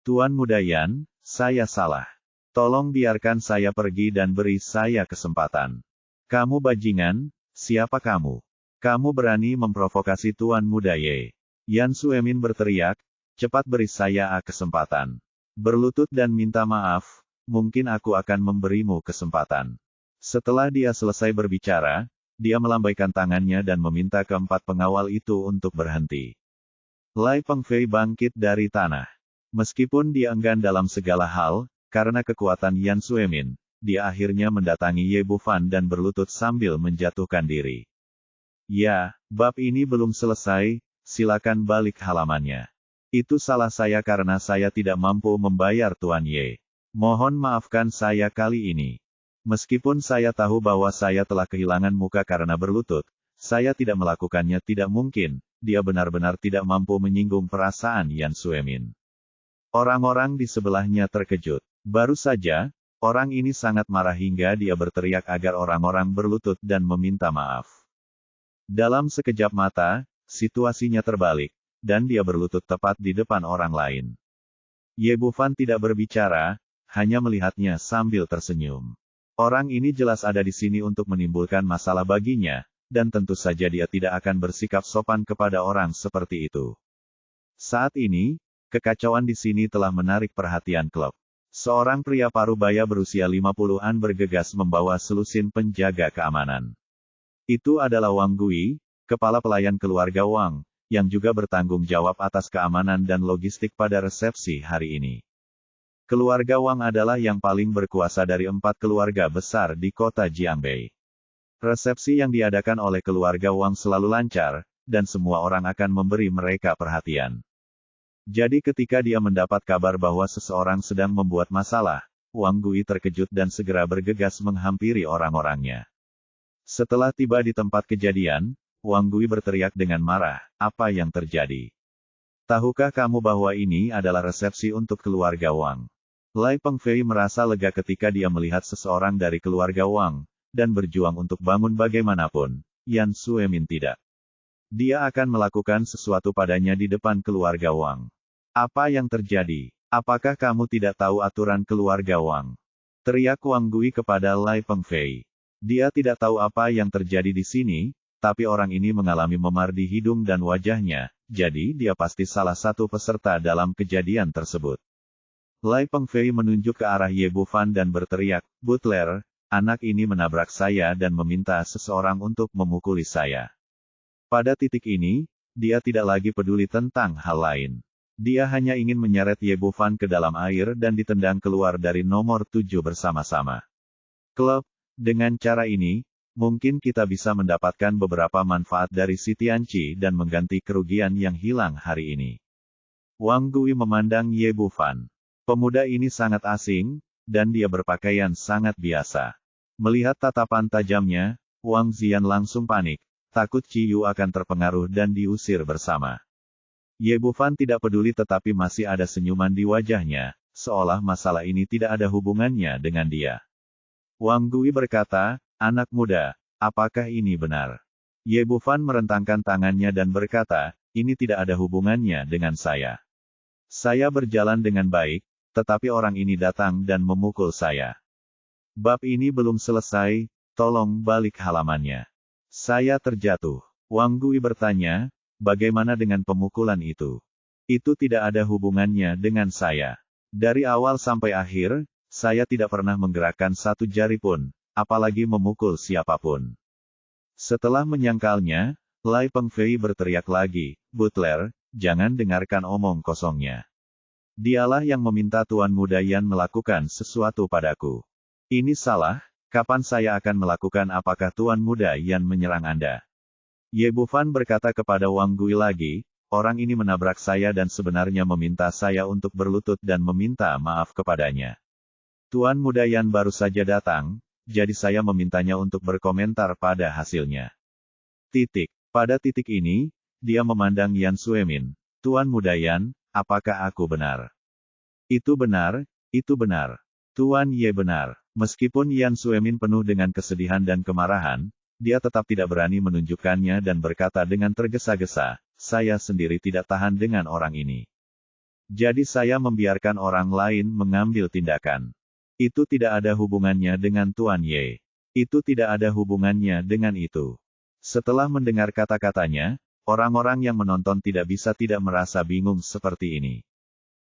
Tuan Muda Yan, saya salah. Tolong biarkan saya pergi dan beri saya kesempatan. Kamu bajingan, siapa kamu? Kamu berani memprovokasi Tuan Muda Ye. Yan Suemin berteriak, cepat beri saya kesempatan. Berlutut dan minta maaf, mungkin aku akan memberimu kesempatan. Setelah dia selesai berbicara, dia melambaikan tangannya dan meminta keempat pengawal itu untuk berhenti. Lai Pengfei bangkit dari tanah. Meskipun dia enggan dalam segala hal, karena kekuatan Yan Suemin, dia akhirnya mendatangi Ye Bufan dan berlutut sambil menjatuhkan diri. Ya, bab ini belum selesai, silakan balik halamannya. Itu salah saya karena saya tidak mampu membayar Tuan Ye. Mohon maafkan saya kali ini. Meskipun saya tahu bahwa saya telah kehilangan muka karena berlutut, saya tidak melakukannya tidak mungkin, dia benar-benar tidak mampu menyinggung perasaan Yan Suemin. Orang-orang di sebelahnya terkejut. Baru saja, orang ini sangat marah hingga dia berteriak agar orang-orang berlutut dan meminta maaf. Dalam sekejap mata, situasinya terbalik, dan dia berlutut tepat di depan orang lain. Ye Bufan tidak berbicara, hanya melihatnya sambil tersenyum. Orang ini jelas ada di sini untuk menimbulkan masalah baginya, dan tentu saja dia tidak akan bersikap sopan kepada orang seperti itu. Saat ini, kekacauan di sini telah menarik perhatian klub. Seorang pria parubaya berusia 50-an bergegas membawa selusin penjaga keamanan. Itu adalah Wang Gui, kepala pelayan keluarga Wang, yang juga bertanggung jawab atas keamanan dan logistik pada resepsi hari ini. Keluarga Wang adalah yang paling berkuasa dari 4 keluarga besar di kota Jiangbei. Resepsi yang diadakan oleh keluarga Wang selalu lancar, dan semua orang akan memberi mereka perhatian. Jadi ketika dia mendapat kabar bahwa seseorang sedang membuat masalah, Wang Gui terkejut dan segera bergegas menghampiri orang-orangnya. Setelah tiba di tempat kejadian, Wang Gui berteriak dengan marah, apa yang terjadi? Tahukah kamu bahwa ini adalah resepsi untuk keluarga Wang? Lai Pengfei merasa lega ketika dia melihat seseorang dari keluarga Wang, dan berjuang untuk bangun bagaimanapun, Yan Suemin tidak. Dia akan melakukan sesuatu padanya di depan keluarga Wang. Apa yang terjadi? Apakah kamu tidak tahu aturan keluarga Wang? Teriak Wang Gui kepada Lai Pengfei. Dia tidak tahu apa yang terjadi di sini, tapi orang ini mengalami memar di hidung dan wajahnya, jadi dia pasti salah satu peserta dalam kejadian tersebut. Lai Pengfei menunjuk ke arah Ye Bufan dan berteriak, Butler, anak ini menabrak saya dan meminta seseorang untuk memukuli saya. Pada titik ini, dia tidak lagi peduli tentang hal lain. Dia hanya ingin menyeret Ye Bufan ke dalam air dan ditendang keluar dari nomor 7 bersama-sama. Klub, dengan cara ini, mungkin kita bisa mendapatkan beberapa manfaat dari si Tianqi dan mengganti kerugian yang hilang hari ini. Wang Gui memandang Ye Bufan. Pemuda ini sangat asing, dan dia berpakaian sangat biasa. Melihat tatapan tajamnya, Wang Ziyan langsung panik, takut Ciyu akan terpengaruh dan diusir bersama. Ye Bufan tidak peduli tetapi masih ada senyuman di wajahnya, seolah masalah ini tidak ada hubungannya dengan dia. Wang Gui berkata, anak muda, apakah ini benar? Ye Bufan merentangkan tangannya dan berkata, ini tidak ada hubungannya dengan saya. Saya berjalan dengan baik, tetapi orang ini datang dan memukul saya. Bab ini belum selesai, tolong balik halamannya. Saya terjatuh. Wang Gui bertanya, bagaimana dengan pemukulan itu? Itu tidak ada hubungannya dengan saya. Dari awal sampai akhir, saya tidak pernah menggerakkan satu jari pun, apalagi memukul siapapun. Setelah menyangkalnya, Lai Pengfei berteriak lagi, Butler, jangan dengarkan omong kosongnya. Dialah yang meminta Tuan Muda Yan melakukan sesuatu padaku. Ini salah, Kapan saya akan melakukan apakah Tuan Muda Yan menyerang Anda? Ye Bufan berkata kepada Wang Gui lagi, orang ini menabrak saya dan sebenarnya meminta saya untuk berlutut dan meminta maaf kepadanya. Tuan Muda Yan baru saja datang, jadi saya memintanya untuk berkomentar pada hasilnya. Pada titik ini, dia memandang Yan Suemin. Tuan Muda Yan, apakah aku benar? Itu benar, itu benar. Tuan Ye benar. Meskipun Yan Suemin penuh dengan kesedihan dan kemarahan, dia tetap tidak berani menunjukkannya dan berkata dengan tergesa-gesa, saya sendiri tidak tahan dengan orang ini. Jadi saya membiarkan orang lain mengambil tindakan. Itu tidak ada hubungannya dengan Tuan Ye. Itu tidak ada hubungannya dengan itu. Setelah mendengar kata-katanya, orang-orang yang menonton tidak bisa tidak merasa bingung seperti ini.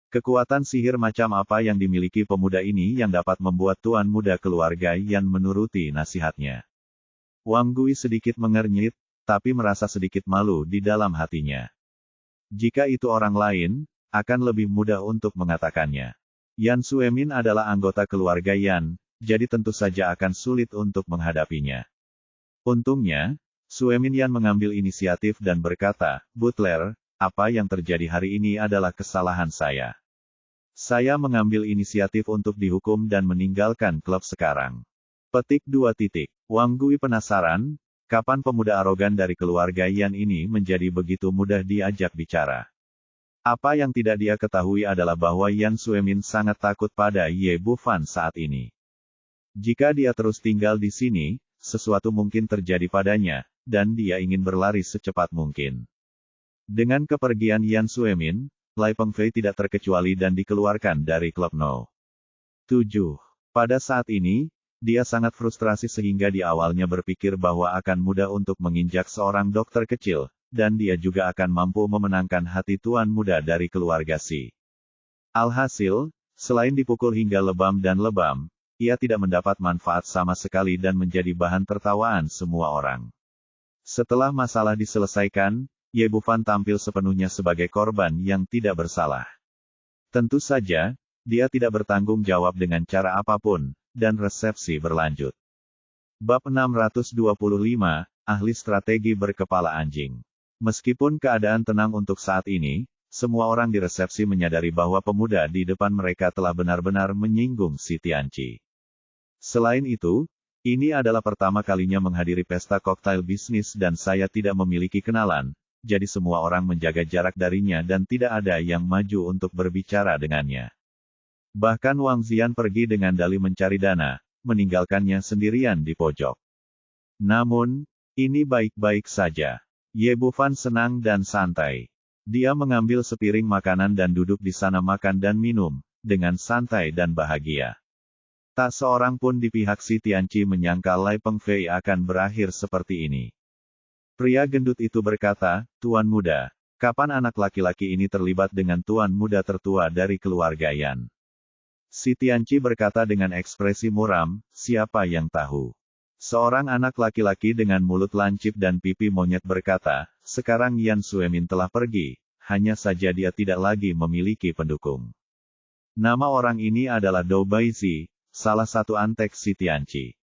Kekuatan sihir macam apa yang dimiliki pemuda ini yang dapat membuat Tuan Muda keluarga Yan menuruti nasihatnya? Wang Gui sedikit mengernyit, tapi merasa sedikit malu di dalam hatinya. Jika itu orang lain, akan lebih mudah untuk mengatakannya. Yan Suemin adalah anggota keluarga Yan, jadi tentu saja akan sulit untuk menghadapinya. Untungnya, Suemin Yan mengambil inisiatif dan berkata, Butler, apa yang terjadi hari ini adalah kesalahan saya. Saya mengambil inisiatif untuk dihukum dan meninggalkan klub sekarang. Petik 2. Wang Gui penasaran, kapan pemuda arogan dari keluarga Yan ini menjadi begitu mudah diajak bicara. Apa yang tidak dia ketahui adalah bahwa Yan Suemin sangat takut pada Ye Bufan saat ini. Jika dia terus tinggal di sini, sesuatu mungkin terjadi padanya, dan dia ingin berlari secepat mungkin. Dengan kepergian Yan Suemin, Lai Pengfei tidak terkecuali dan dikeluarkan dari klub No. 7. Pada saat ini, dia sangat frustrasi sehingga di awalnya berpikir bahwa akan mudah untuk menginjak seorang dokter kecil, dan dia juga akan mampu memenangkan hati tuan muda dari keluarga Si. Alhasil, selain dipukul hingga lebam dan lebam, ia tidak mendapat manfaat sama sekali dan menjadi bahan tertawaan semua orang. Setelah masalah diselesaikan, Ye Bufan tampil sepenuhnya sebagai korban yang tidak bersalah. Tentu saja, dia tidak bertanggung jawab dengan cara apapun, dan resepsi berlanjut. Bab 625, Ahli Strategi Berkepala Anjing. Meskipun keadaan tenang untuk saat ini, semua orang di resepsi menyadari bahwa pemuda di depan mereka telah benar-benar menyinggung si Tianqi. Selain itu, ini adalah pertama kalinya menghadiri pesta koktail bisnis dan saya tidak memiliki kenalan, jadi semua orang menjaga jarak darinya dan tidak ada yang maju untuk berbicara dengannya. Bahkan Wang Zian pergi dengan dalih mencari dana, meninggalkannya sendirian di pojok. Namun, ini baik-baik saja. Ye Bufan senang dan santai. Dia mengambil sepiring makanan dan duduk di sana makan dan minum, dengan santai dan bahagia. Tak seorang pun di pihak si Tianqi menyangka Lai Pengfei akan berakhir seperti ini. Pria gendut itu berkata, Tuan Muda, kapan anak laki-laki ini terlibat dengan tuan muda tertua dari keluarga Yan? Si Tianqi berkata dengan ekspresi muram, siapa yang tahu? Seorang anak laki-laki dengan mulut lancip dan pipi monyet berkata, sekarang Yan Suemin telah pergi, hanya saja dia tidak lagi memiliki pendukung. Nama orang ini adalah Dou Baizi, salah satu antek si Tianqi.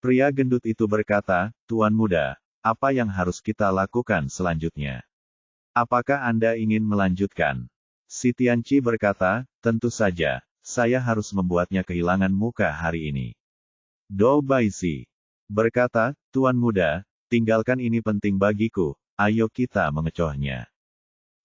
Pria gendut itu berkata, Tuan Muda, apa yang harus kita lakukan selanjutnya? Apakah Anda ingin melanjutkan? Si Tianqi berkata, tentu saja, saya harus membuatnya kehilangan muka hari ini. Dou Baizi berkata, Tuan Muda, tinggalkan ini penting bagiku, ayo kita mengecohnya.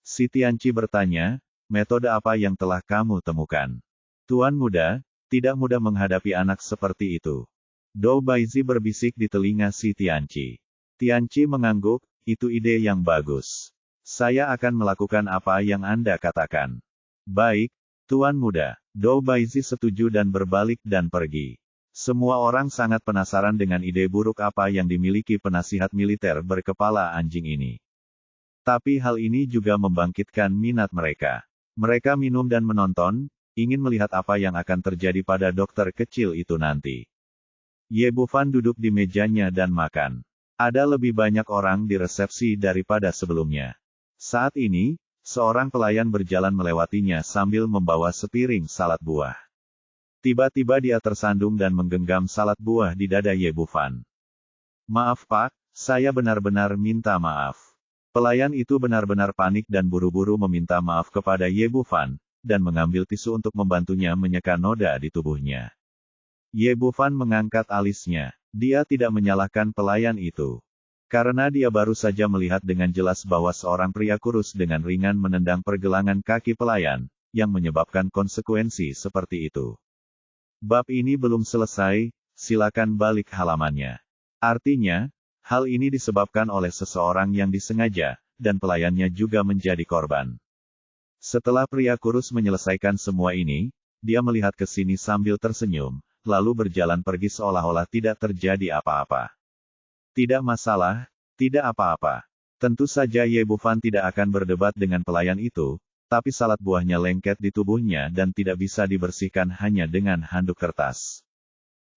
Si Tianqi bertanya, metode apa yang telah kamu temukan? Tuan Muda, tidak mudah menghadapi anak seperti itu. Dou Baizi berbisik di telinga si Tianqi. Tianqi mengangguk, itu ide yang bagus. Saya akan melakukan apa yang Anda katakan. Baik, Tuan Muda. Dou Baizi setuju dan berbalik dan pergi. Semua orang sangat penasaran dengan ide buruk apa yang dimiliki penasihat militer berkepala anjing ini. Tapi hal ini juga membangkitkan minat mereka. Mereka minum dan menonton, ingin melihat apa yang akan terjadi pada dokter kecil itu nanti. Ye Bufan duduk di mejanya dan makan. Ada lebih banyak orang di resepsi daripada sebelumnya. Saat ini, seorang pelayan berjalan melewatinya sambil membawa sepiring salad buah. Tiba-tiba dia tersandung dan menggenggam salad buah di dada Ye Bufan. Maaf Pak, saya benar-benar minta maaf. Pelayan itu benar-benar panik dan buru-buru meminta maaf kepada Ye Bufan, dan mengambil tisu untuk membantunya menyeka noda di tubuhnya. Ye Bufan mengangkat alisnya. Dia tidak menyalahkan pelayan itu. Karena dia baru saja melihat dengan jelas bahwa seorang pria kurus dengan ringan menendang pergelangan kaki pelayan, yang menyebabkan konsekuensi seperti itu. Bab ini belum selesai, silakan balik halamannya. Artinya, hal ini disebabkan oleh seseorang yang disengaja, dan pelayannya juga menjadi korban. Setelah pria kurus menyelesaikan semua ini, dia melihat ke sini sambil tersenyum, lalu berjalan pergi seolah-olah tidak terjadi apa-apa. Tidak masalah, tidak apa-apa. Tentu saja Ye Bufan tidak akan berdebat dengan pelayan itu, tapi salad buahnya lengket di tubuhnya dan tidak bisa dibersihkan hanya dengan handuk kertas.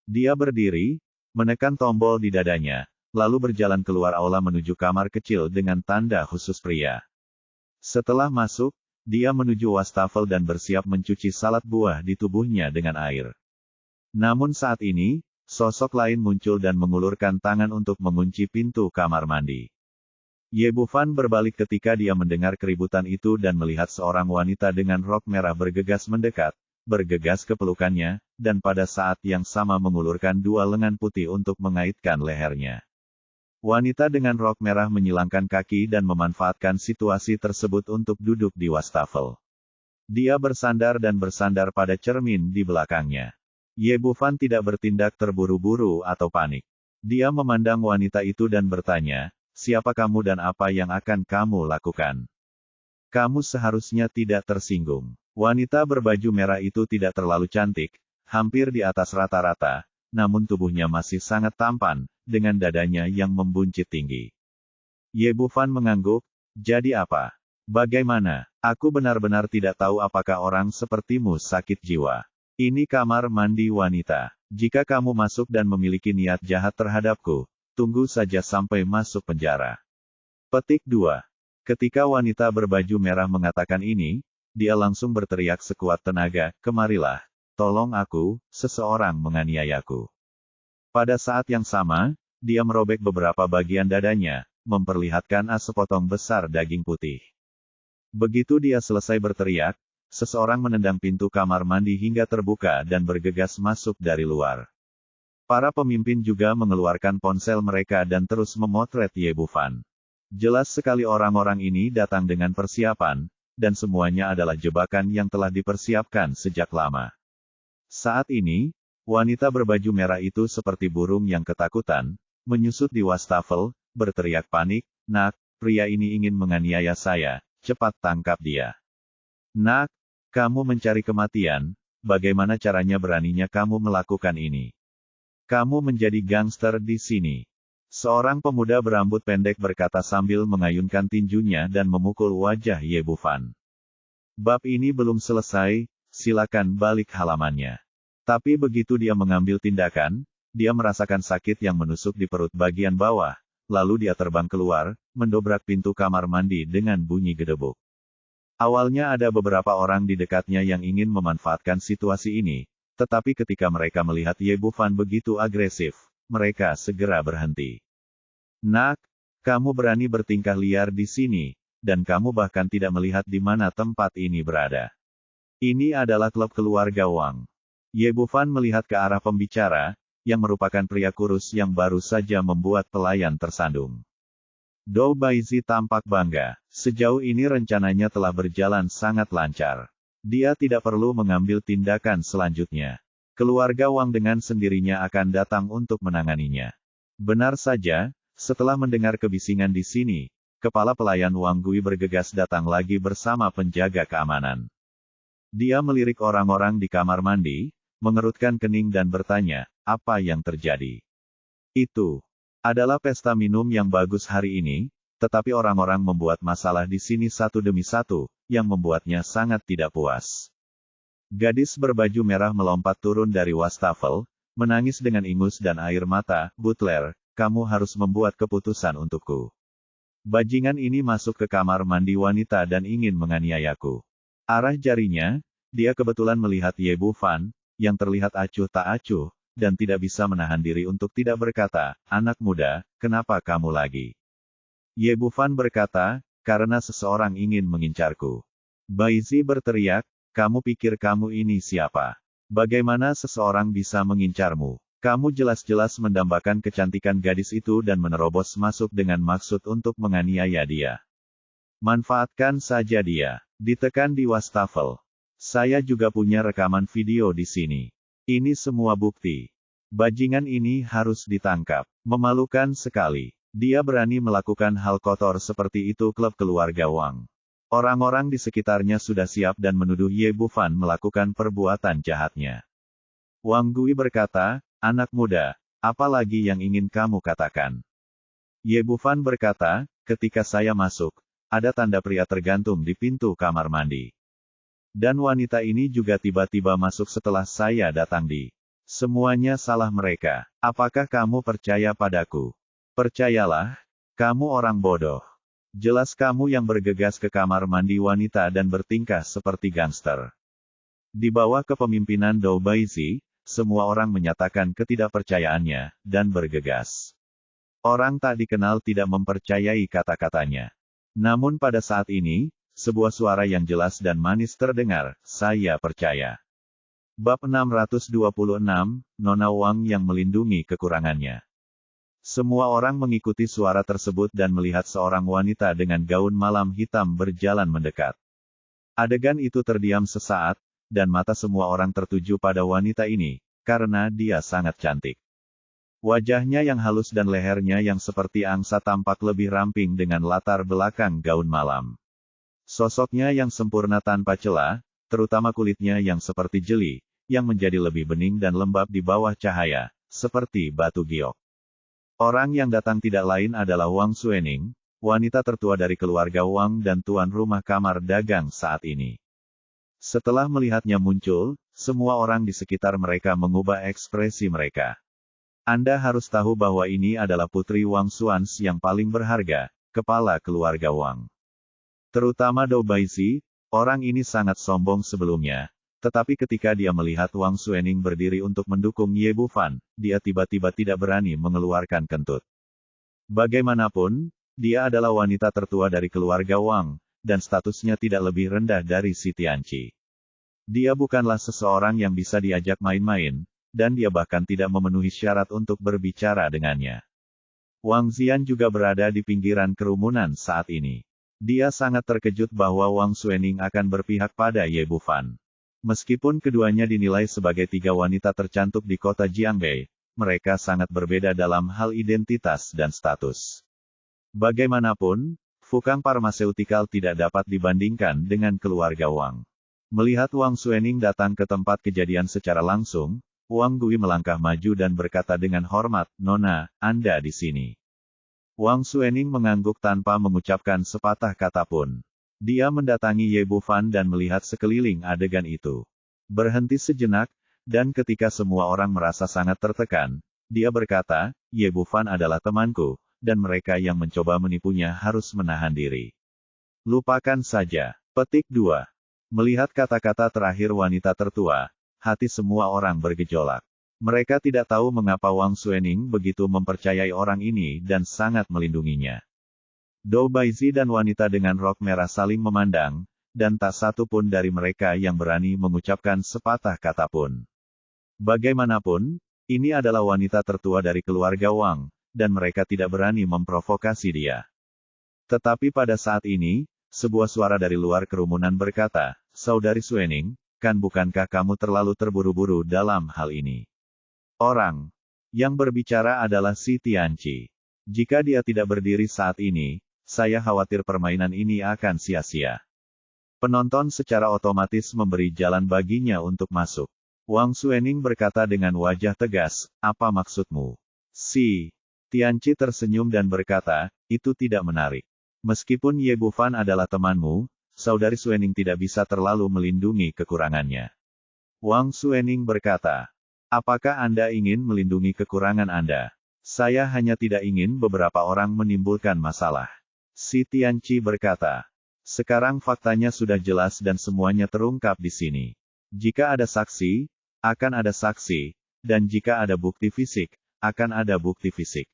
Dia berdiri, menekan tombol di dadanya, lalu berjalan keluar aula menuju kamar kecil dengan tanda khusus pria. Setelah masuk, dia menuju wastafel dan bersiap mencuci salad buah di tubuhnya dengan air. Namun saat ini, sosok lain muncul dan mengulurkan tangan untuk mengunci pintu kamar mandi. Ye Bufan berbalik ketika dia mendengar keributan itu dan melihat seorang wanita dengan rok merah bergegas mendekat, bergegas ke pelukannya, dan pada saat yang sama mengulurkan dua lengan putih untuk mengaitkan lehernya. Wanita dengan rok merah menyilangkan kaki dan memanfaatkan situasi tersebut untuk duduk di wastafel. Dia bersandar dan bersandar pada cermin di belakangnya. Ye Bufan tidak bertindak terburu-buru atau panik. Dia memandang wanita itu dan bertanya, siapa kamu dan apa yang akan kamu lakukan? Kamu seharusnya tidak tersinggung. Wanita berbaju merah itu tidak terlalu cantik, hampir di atas rata-rata, namun tubuhnya masih sangat tampan, dengan dadanya yang membuncit tinggi. Ye Bufan mengangguk, jadi apa? Bagaimana? Aku benar-benar tidak tahu apakah orang sepertimu sakit jiwa. Ini kamar mandi wanita. Jika kamu masuk dan memiliki niat jahat terhadapku, tunggu saja sampai masuk penjara. Petik 2. Ketika wanita berbaju merah mengatakan ini, dia langsung berteriak sekuat tenaga, kemarilah, tolong aku, seseorang menganiayaku. Pada saat yang sama, dia merobek beberapa bagian dadanya, memperlihatkan sepotong besar daging putih. Begitu dia selesai berteriak, seseorang menendang pintu kamar mandi hingga terbuka dan bergegas masuk dari luar. Para pemimpin juga mengeluarkan ponsel mereka dan terus memotret Ye Bufan. Jelas sekali orang-orang ini datang dengan persiapan, dan semuanya adalah jebakan yang telah dipersiapkan sejak lama. Saat ini, wanita berbaju merah itu seperti burung yang ketakutan, menyusut di wastafel, berteriak panik, "Nak, pria ini ingin menganiaya saya, cepat tangkap dia." "Nak, kamu mencari kematian, bagaimana caranya beraninya kamu melakukan ini? Kamu menjadi gangster di sini." Seorang pemuda berambut pendek berkata sambil mengayunkan tinjunya dan memukul wajah Ye Bufan. Bab ini belum selesai, silakan balik halamannya. Tapi begitu dia mengambil tindakan, dia merasakan sakit yang menusuk di perut bagian bawah, lalu dia terbang keluar, mendobrak pintu kamar mandi dengan bunyi gedebuk. Awalnya ada beberapa orang di dekatnya yang ingin memanfaatkan situasi ini, tetapi ketika mereka melihat Ye Bufan begitu agresif, mereka segera berhenti. "Nak, kamu berani bertingkah liar di sini, dan kamu bahkan tidak melihat di mana tempat ini berada. Ini adalah klub keluarga Wang." Ye Bufan melihat ke arah pembicara, yang merupakan pria kurus yang baru saja membuat pelayan tersandung. Dou Baizi tampak bangga, sejauh ini rencananya telah berjalan sangat lancar. Dia tidak perlu mengambil tindakan selanjutnya. Keluarga Wang dengan sendirinya akan datang untuk menanganinya. Benar saja, setelah mendengar kebisingan di sini, kepala pelayan Wang Gui bergegas datang lagi bersama penjaga keamanan. Dia melirik orang-orang di kamar mandi, mengerutkan kening dan bertanya, apa yang terjadi? Itu adalah pesta minum yang bagus hari ini, tetapi orang-orang membuat masalah di sini satu demi satu, yang membuatnya sangat tidak puas. Gadis berbaju merah melompat turun dari wastafel, menangis dengan ingus dan air mata, "Butler, kamu harus membuat keputusan untukku. Bajingan ini masuk ke kamar mandi wanita dan ingin menganiayaku." Arah jarinya, dia kebetulan melihat Ye Bufan, yang terlihat acuh tak acuh, dan tidak bisa menahan diri untuk tidak berkata, "Anak muda, kenapa kamu lagi?" Ye Bufan berkata, "Karena seseorang ingin mengincarku." Baizi berteriak, "Kamu pikir kamu ini siapa? Bagaimana seseorang bisa mengincarmu? Kamu jelas-jelas mendambakan kecantikan gadis itu dan menerobos masuk dengan maksud untuk menganiaya dia. Manfaatkan saja dia." Ditekan di wastafel. "Saya juga punya rekaman video di sini. Ini semua bukti. Bajingan ini harus ditangkap. Memalukan sekali. Dia berani melakukan hal kotor seperti itu." Klub keluarga Wang. Orang-orang di sekitarnya sudah siap dan menuduh Ye Bufan melakukan perbuatan jahatnya. Wang Gui berkata, "Anak muda, apa lagi yang ingin kamu katakan?" Ye Bufan berkata, "Ketika saya masuk, ada tanda pria tergantung di pintu kamar mandi. Dan wanita ini juga tiba-tiba masuk setelah saya datang di. Semuanya salah mereka. Apakah kamu percaya padaku? Percayalah, kamu orang bodoh. Jelas kamu yang bergegas ke kamar mandi wanita dan bertingkah seperti gangster." Di bawah kepemimpinan Dou Baizi, semua orang menyatakan ketidakpercayaannya, dan bergegas. Orang tak dikenal tidak mempercayai kata-katanya. Namun pada saat ini, sebuah suara yang jelas dan manis terdengar, "Saya percaya." Bab 626, Nona Wang yang melindungi kekurangannya. Semua orang mengikuti suara tersebut dan melihat seorang wanita dengan gaun malam hitam berjalan mendekat. Adegan itu terdiam sesaat, dan mata semua orang tertuju pada wanita ini, karena dia sangat cantik. Wajahnya yang halus dan lehernya yang seperti angsa tampak lebih ramping dengan latar belakang gaun malam. Sosoknya yang sempurna tanpa celah, terutama kulitnya yang seperti jeli, yang menjadi lebih bening dan lembab di bawah cahaya, seperti batu giok. Orang yang datang tidak lain adalah Wang Xuening, wanita tertua dari keluarga Wang dan tuan rumah kamar dagang saat ini. Setelah melihatnya muncul, semua orang di sekitar mereka mengubah ekspresi mereka. Anda harus tahu bahwa ini adalah putri Wang Xuans yang paling berharga, kepala keluarga Wang. Terutama Dou Baizi, orang ini sangat sombong sebelumnya, tetapi ketika dia melihat Wang Xuening berdiri untuk mendukung Ye Bufan, dia tiba-tiba tidak berani mengeluarkan kentut. Bagaimanapun, dia adalah wanita tertua dari keluarga Wang, dan statusnya tidak lebih rendah dari si Tianqi. Dia bukanlah seseorang yang bisa diajak main-main, dan dia bahkan tidak memenuhi syarat untuk berbicara dengannya. Wang Zian juga berada di pinggiran kerumunan saat ini. Dia sangat terkejut bahwa Wang Xuening akan berpihak pada Ye Bufan. Meskipun keduanya dinilai sebagai tiga wanita tercantik di kota Jiangbei, mereka sangat berbeda dalam hal identitas dan status. Bagaimanapun, Fukang Pharmaceutical tidak dapat dibandingkan dengan keluarga Wang. Melihat Wang Xuening datang ke tempat kejadian secara langsung, Wang Gui melangkah maju dan berkata dengan hormat, "Nona, Anda di sini." Wang Xuening mengangguk tanpa mengucapkan sepatah kata pun. Dia mendatangi Ye Bufan dan melihat sekeliling adegan itu. Berhenti sejenak, dan ketika semua orang merasa sangat tertekan, dia berkata, "Ye Bufan adalah temanku, dan mereka yang mencoba menipunya harus menahan diri." Lupakan saja. Petik 2. Melihat kata-kata terakhir wanita tertua, hati semua orang bergejolak. Mereka tidak tahu mengapa Wang Xuening begitu mempercayai orang ini dan sangat melindunginya. Dou Baizi dan wanita dengan rok merah saling memandang, dan tak satu pun dari mereka yang berani mengucapkan sepatah kata pun. Bagaimanapun, ini adalah wanita tertua dari keluarga Wang, dan mereka tidak berani memprovokasi dia. Tetapi pada saat ini, sebuah suara dari luar kerumunan berkata, "Saudari Xuening, bukankah kamu terlalu terburu-buru dalam hal ini?" Orang yang berbicara adalah si Tianqi. Jika dia tidak berdiri saat ini, saya khawatir permainan ini akan sia-sia. Penonton secara otomatis memberi jalan baginya untuk masuk. Wang Xuening berkata dengan wajah tegas, "Apa maksudmu?" Si Tianqi tersenyum dan berkata, "Itu tidak menarik. Meskipun Ye Bufan adalah temanmu, saudari Xuening tidak bisa terlalu melindungi kekurangannya." Wang Xuening berkata, "Apakah Anda ingin melindungi kekurangan Anda? Saya hanya tidak ingin beberapa orang menimbulkan masalah." Si Tianqi berkata, "Sekarang faktanya sudah jelas dan semuanya terungkap di sini. Jika ada saksi, akan ada saksi, dan jika ada bukti fisik, akan ada bukti fisik.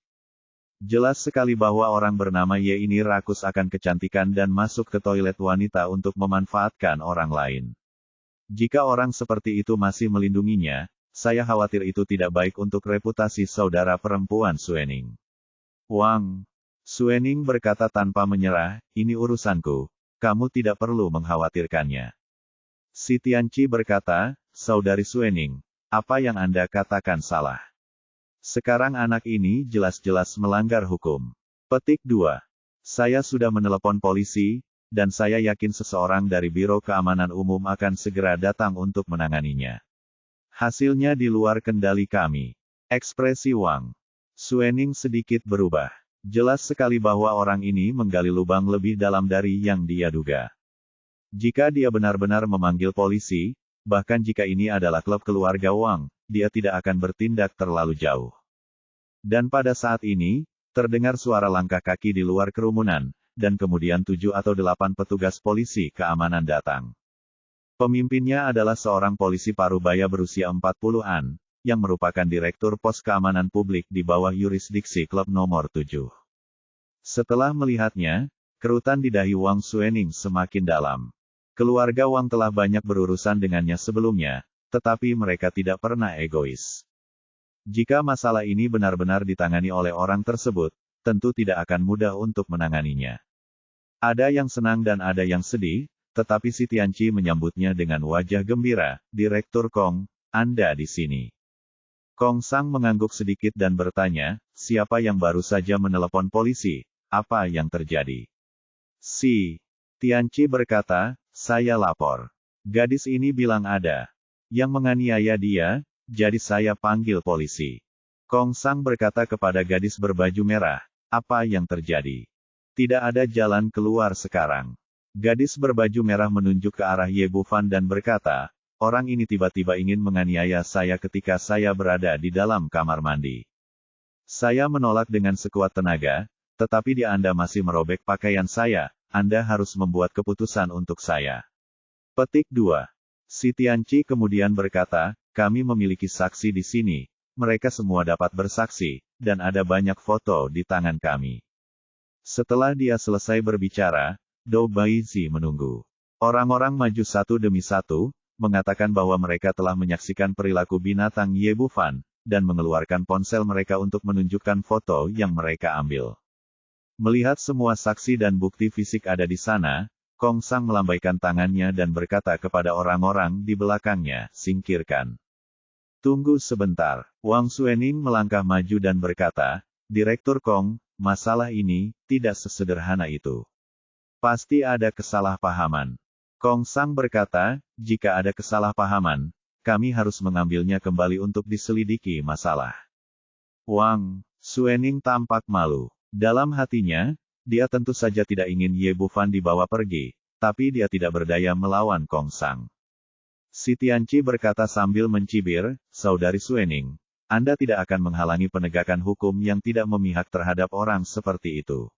Jelas sekali bahwa orang bernama Y ini rakus akan kecantikan dan masuk ke toilet wanita untuk memanfaatkan orang lain. Jika orang seperti itu masih melindunginya, saya khawatir itu tidak baik untuk reputasi saudara perempuan Suening. Wang. Suening berkata tanpa menyerah, ini urusanku, kamu tidak perlu mengkhawatirkannya. Si Tianqi berkata, saudari Suening, apa yang Anda katakan salah. Sekarang anak ini jelas-jelas melanggar hukum. Petik 2. Saya sudah menelepon polisi, dan saya yakin seseorang dari Biro Keamanan Umum akan segera datang untuk menanganinya. Hasilnya di luar kendali kami. Ekspresi Wang Suening sedikit berubah. Jelas sekali bahwa orang ini menggali lubang lebih dalam dari yang dia duga. Jika dia benar-benar memanggil polisi, bahkan jika ini adalah klub keluarga Wang, dia tidak akan bertindak terlalu jauh. Dan pada saat ini, terdengar suara langkah kaki di luar kerumunan, dan kemudian 7 atau 8 petugas polisi keamanan datang. Pemimpinnya adalah seorang polisi parubaya berusia 40-an, yang merupakan direktur pos keamanan publik di bawah yurisdiksi klub nomor 7. Setelah melihatnya, kerutan di dahi Wang Suening semakin dalam. Keluarga Wang telah banyak berurusan dengannya sebelumnya, tetapi mereka tidak pernah egois. Jika masalah ini benar-benar ditangani oleh orang tersebut, tentu tidak akan mudah untuk menanganinya. Ada yang senang dan ada yang sedih, tetapi si Tianqi menyambutnya dengan wajah gembira, Direktur Kong, Anda di sini. Kong Sang mengangguk sedikit dan bertanya, siapa yang baru saja menelepon polisi, apa yang terjadi? Si Tianqi berkata, saya lapor. Gadis ini bilang ada yang menganiaya dia, jadi saya panggil polisi. Kong Sang berkata kepada gadis berbaju merah, apa yang terjadi? Tidak ada jalan keluar sekarang. Gadis berbaju merah menunjuk ke arah Ye Bufan dan berkata, orang ini tiba-tiba ingin menganiaya saya ketika saya berada di dalam kamar mandi. Saya menolak dengan sekuat tenaga, tetapi Anda masih merobek pakaian saya, Anda harus membuat keputusan untuk saya. Petik 2. Si Tianqi kemudian berkata, kami memiliki saksi di sini, mereka semua dapat bersaksi, dan ada banyak foto di tangan kami. Setelah dia selesai berbicara, Dou Baizi menunggu. Orang-orang maju satu demi satu, mengatakan bahwa mereka telah menyaksikan perilaku binatang Ye Bufan, dan mengeluarkan ponsel mereka untuk menunjukkan foto yang mereka ambil. Melihat semua saksi dan bukti fisik ada di sana, Kong Sang melambaikan tangannya dan berkata kepada orang-orang di belakangnya, singkirkan. Tunggu sebentar. Wang Suening melangkah maju dan berkata, Direktur Kong, masalah ini tidak sesederhana itu. Pasti ada kesalahpahaman. Kong Sang berkata, jika ada kesalahpahaman, kami harus mengambilnya kembali untuk diselidiki masalah. Wang Suening tampak malu. Dalam hatinya, dia tentu saja tidak ingin Ye Bufan dibawa pergi, tapi dia tidak berdaya melawan Kong Sang. Si Tianqi berkata sambil mencibir, saudari Suening, Anda tidak akan menghalangi penegakan hukum yang tidak memihak terhadap orang seperti itu.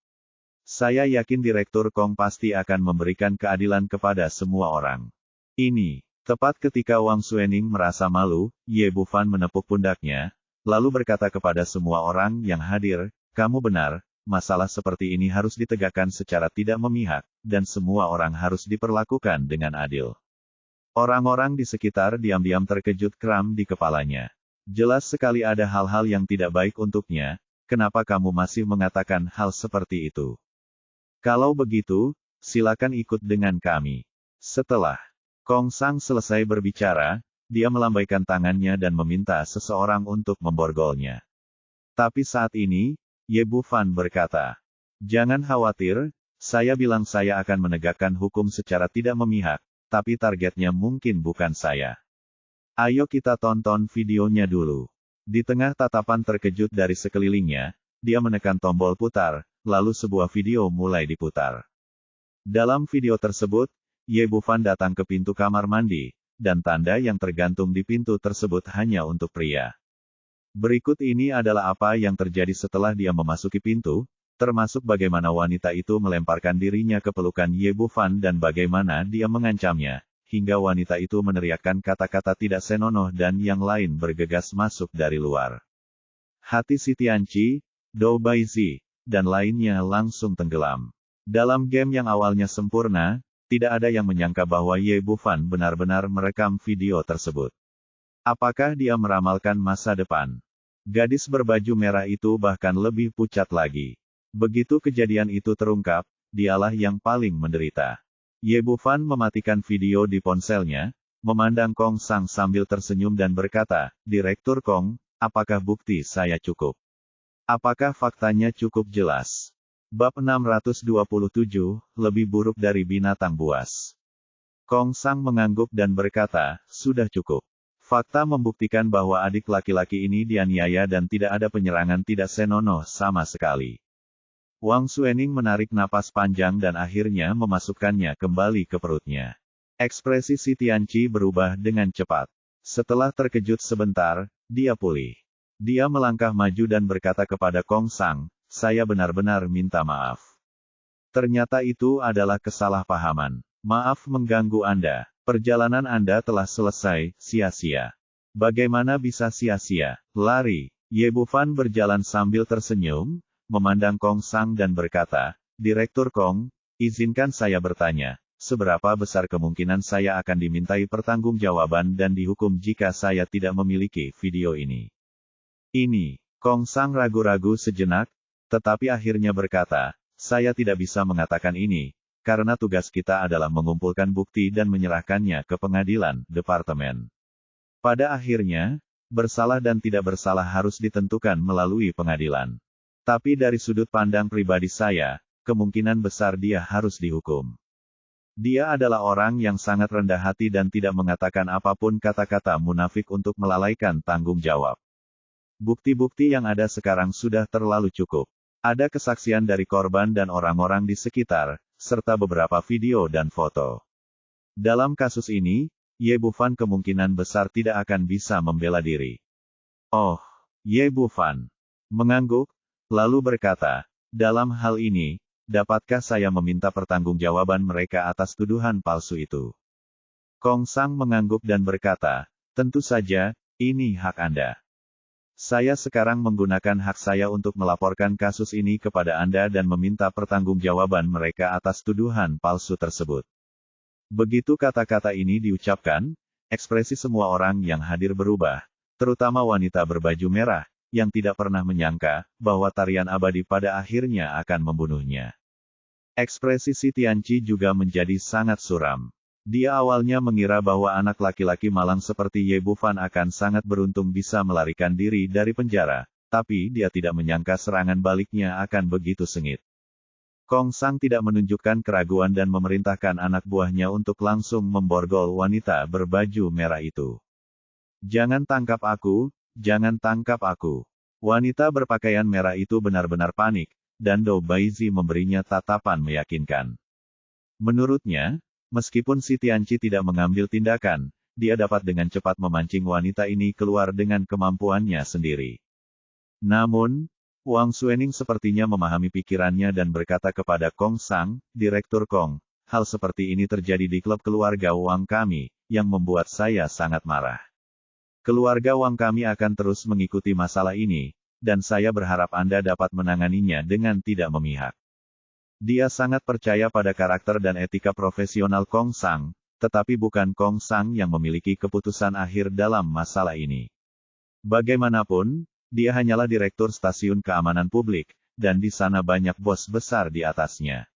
Saya yakin Direktur Kong pasti akan memberikan keadilan kepada semua orang. Ini, tepat ketika Wang Suening merasa malu, Ye Bufan menepuk pundaknya, lalu berkata kepada semua orang yang hadir, kamu benar, masalah seperti ini harus ditegakkan secara tidak memihak, dan semua orang harus diperlakukan dengan adil. Orang-orang di sekitar diam-diam terkejut kram di kepalanya. Jelas sekali ada hal-hal yang tidak baik untuknya, kenapa kamu masih mengatakan hal seperti itu? Kalau begitu, silakan ikut dengan kami. Setelah Kong Sang selesai berbicara, dia melambaikan tangannya dan meminta seseorang untuk memborgolnya. Tapi saat ini, Ye Bufan berkata, jangan khawatir, saya bilang saya akan menegakkan hukum secara tidak memihak, tapi targetnya mungkin bukan saya. Ayo kita tonton videonya dulu. Di tengah tatapan terkejut dari sekelilingnya, dia menekan tombol putar, lalu sebuah video mulai diputar. Dalam video tersebut, Ye Bufan datang ke pintu kamar mandi, dan tanda yang tergantung di pintu tersebut hanya untuk pria. Berikut ini adalah apa yang terjadi setelah dia memasuki pintu, termasuk bagaimana wanita itu melemparkan dirinya ke pelukan Ye Bufan dan bagaimana dia mengancamnya, hingga wanita itu meneriakkan kata-kata tidak senonoh dan yang lain bergegas masuk dari luar. Hati si Tianqi, Dou Baizi, dan lainnya langsung tenggelam. Dalam game yang awalnya sempurna, tidak ada yang menyangka bahwa Ye Bufan benar-benar merekam video tersebut. Apakah dia meramalkan masa depan? Gadis berbaju merah itu bahkan lebih pucat lagi. Begitu kejadian itu terungkap, dialah yang paling menderita. Ye Bufan mematikan video di ponselnya, memandang Kong Sang sambil tersenyum dan berkata, "Direktur Kong, apakah bukti saya cukup? Apakah faktanya cukup jelas?" Bab 627, lebih buruk dari binatang buas. Kong Sang mengangguk dan berkata, "Sudah cukup. Fakta membuktikan bahwa adik laki-laki ini dianiaya dan tidak ada penyerangan tidak senonoh sama sekali." Wang Suening menarik napas panjang dan akhirnya memasukkannya kembali ke perutnya. Ekspresi si Tianqi berubah dengan cepat. Setelah terkejut sebentar, dia pulih. Dia melangkah maju dan berkata kepada Kong Sang, "Saya benar-benar minta maaf. Ternyata itu adalah kesalahpahaman. Maaf mengganggu Anda. Perjalanan Anda telah selesai, sia-sia." "Bagaimana bisa sia-sia? Lari." Ye Bufan berjalan sambil tersenyum, memandang Kong Sang dan berkata, "Direktur Kong, izinkan saya bertanya, seberapa besar kemungkinan saya akan dimintai pertanggungjawaban dan dihukum jika saya tidak memiliki video ini?" "Ini." Kong Sang ragu-ragu sejenak, tetapi akhirnya berkata, "Saya tidak bisa mengatakan ini, karena tugas kita adalah mengumpulkan bukti dan menyerahkannya ke pengadilan, departemen. Pada akhirnya, bersalah dan tidak bersalah harus ditentukan melalui pengadilan. Tapi dari sudut pandang pribadi saya, kemungkinan besar dia harus dihukum. Dia adalah orang yang sangat rendah hati dan tidak mengatakan apapun kata-kata munafik untuk melalaikan tanggung jawab. Bukti-bukti yang ada sekarang sudah terlalu cukup. Ada kesaksian dari korban dan orang-orang di sekitar, serta beberapa video dan foto. Dalam kasus ini, Ye Bufan kemungkinan besar tidak akan bisa membela diri." "Oh." Ye Bufan mengangguk, lalu berkata, "Dalam hal ini, dapatkah saya meminta pertanggungjawaban mereka atas tuduhan palsu itu?" Kong Sang mengangguk dan berkata, "Tentu saja, ini hak Anda. Saya sekarang menggunakan hak saya untuk melaporkan kasus ini kepada Anda dan meminta pertanggungjawaban mereka atas tuduhan palsu tersebut." Begitu kata-kata ini diucapkan, ekspresi semua orang yang hadir berubah, terutama wanita berbaju merah, yang tidak pernah menyangka bahwa tarian abadi pada akhirnya akan membunuhnya. Ekspresi si Tianqi juga menjadi sangat suram. Dia awalnya mengira bahwa anak laki-laki malang seperti Ye Bufan akan sangat beruntung bisa melarikan diri dari penjara, tapi dia tidak menyangka serangan baliknya akan begitu sengit. Kong Sang tidak menunjukkan keraguan dan memerintahkan anak buahnya untuk langsung memborgol wanita berbaju merah itu. "Jangan tangkap aku, jangan tangkap aku." Wanita berpakaian merah itu benar-benar panik, dan Dou Baizi memberinya tatapan meyakinkan. Menurutnya, meskipun si Tianqi tidak mengambil tindakan, dia dapat dengan cepat memancing wanita ini keluar dengan kemampuannya sendiri. Namun, Wang Suening sepertinya memahami pikirannya dan berkata kepada Kong Sang, "Direktur Kong, hal seperti ini terjadi di klub keluarga Wang kami, yang membuat saya sangat marah. Keluarga Wang kami akan terus mengikuti masalah ini, dan saya berharap Anda dapat menanganinya dengan tidak memihak." Dia sangat percaya pada karakter dan etika profesional Kong Sang, tetapi bukan Kong Sang yang memiliki keputusan akhir dalam masalah ini. Bagaimanapun, dia hanyalah direktur stasiun keamanan publik, dan di sana banyak bos besar di atasnya.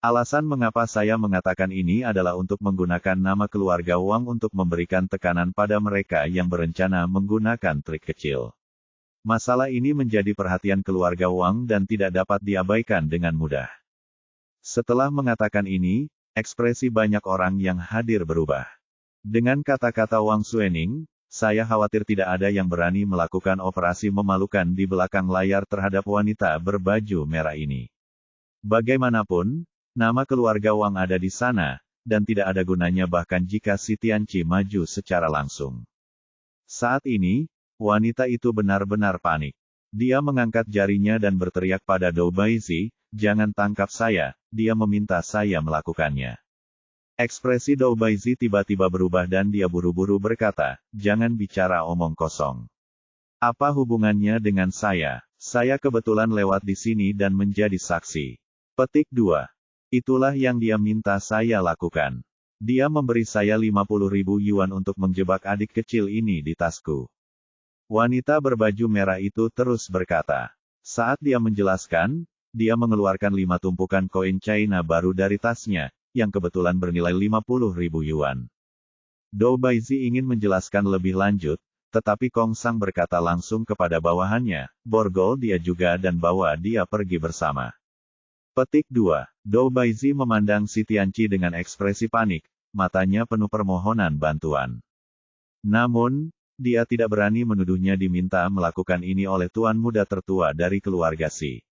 Alasan mengapa saya mengatakan ini adalah untuk menggunakan nama keluarga Wang untuk memberikan tekanan pada mereka yang berencana menggunakan trik kecil. Masalah ini menjadi perhatian keluarga Wang dan tidak dapat diabaikan dengan mudah. Setelah mengatakan ini, ekspresi banyak orang yang hadir berubah. Dengan kata-kata Wang Suening, "Saya khawatir tidak ada yang berani melakukan operasi memalukan di belakang layar terhadap wanita berbaju merah ini. Bagaimanapun, nama keluarga Wang ada di sana, dan tidak ada gunanya bahkan jika si Tianqi maju secara langsung." Saat ini, wanita itu benar-benar panik. Dia mengangkat jarinya dan berteriak pada Dou Baizi, "Jangan tangkap saya, dia meminta saya melakukannya." Ekspresi Dou Baizi tiba-tiba berubah dan dia buru-buru berkata, jangan bicara omong kosong. Apa hubungannya dengan saya? Saya kebetulan lewat di sini dan menjadi saksi. Petik 2. Itulah yang dia minta saya lakukan. Dia memberi saya 50.000 yuan untuk menjebak adik kecil ini di tasku. Wanita berbaju merah itu terus berkata. Saat dia menjelaskan, dia mengeluarkan 5 tumpukan koin China baru dari tasnya, yang kebetulan bernilai 50.000 yuan. Dou Baizi ingin menjelaskan lebih lanjut, tetapi Kong Sang berkata langsung kepada bawahannya, borgol dia juga dan bawa dia pergi bersama. Petik 2. Dou Baizi memandang si Tianqi dengan ekspresi panik, matanya penuh permohonan bantuan. Namun, dia tidak berani menuduhnya diminta melakukan ini oleh tuan muda tertua dari keluarga Si.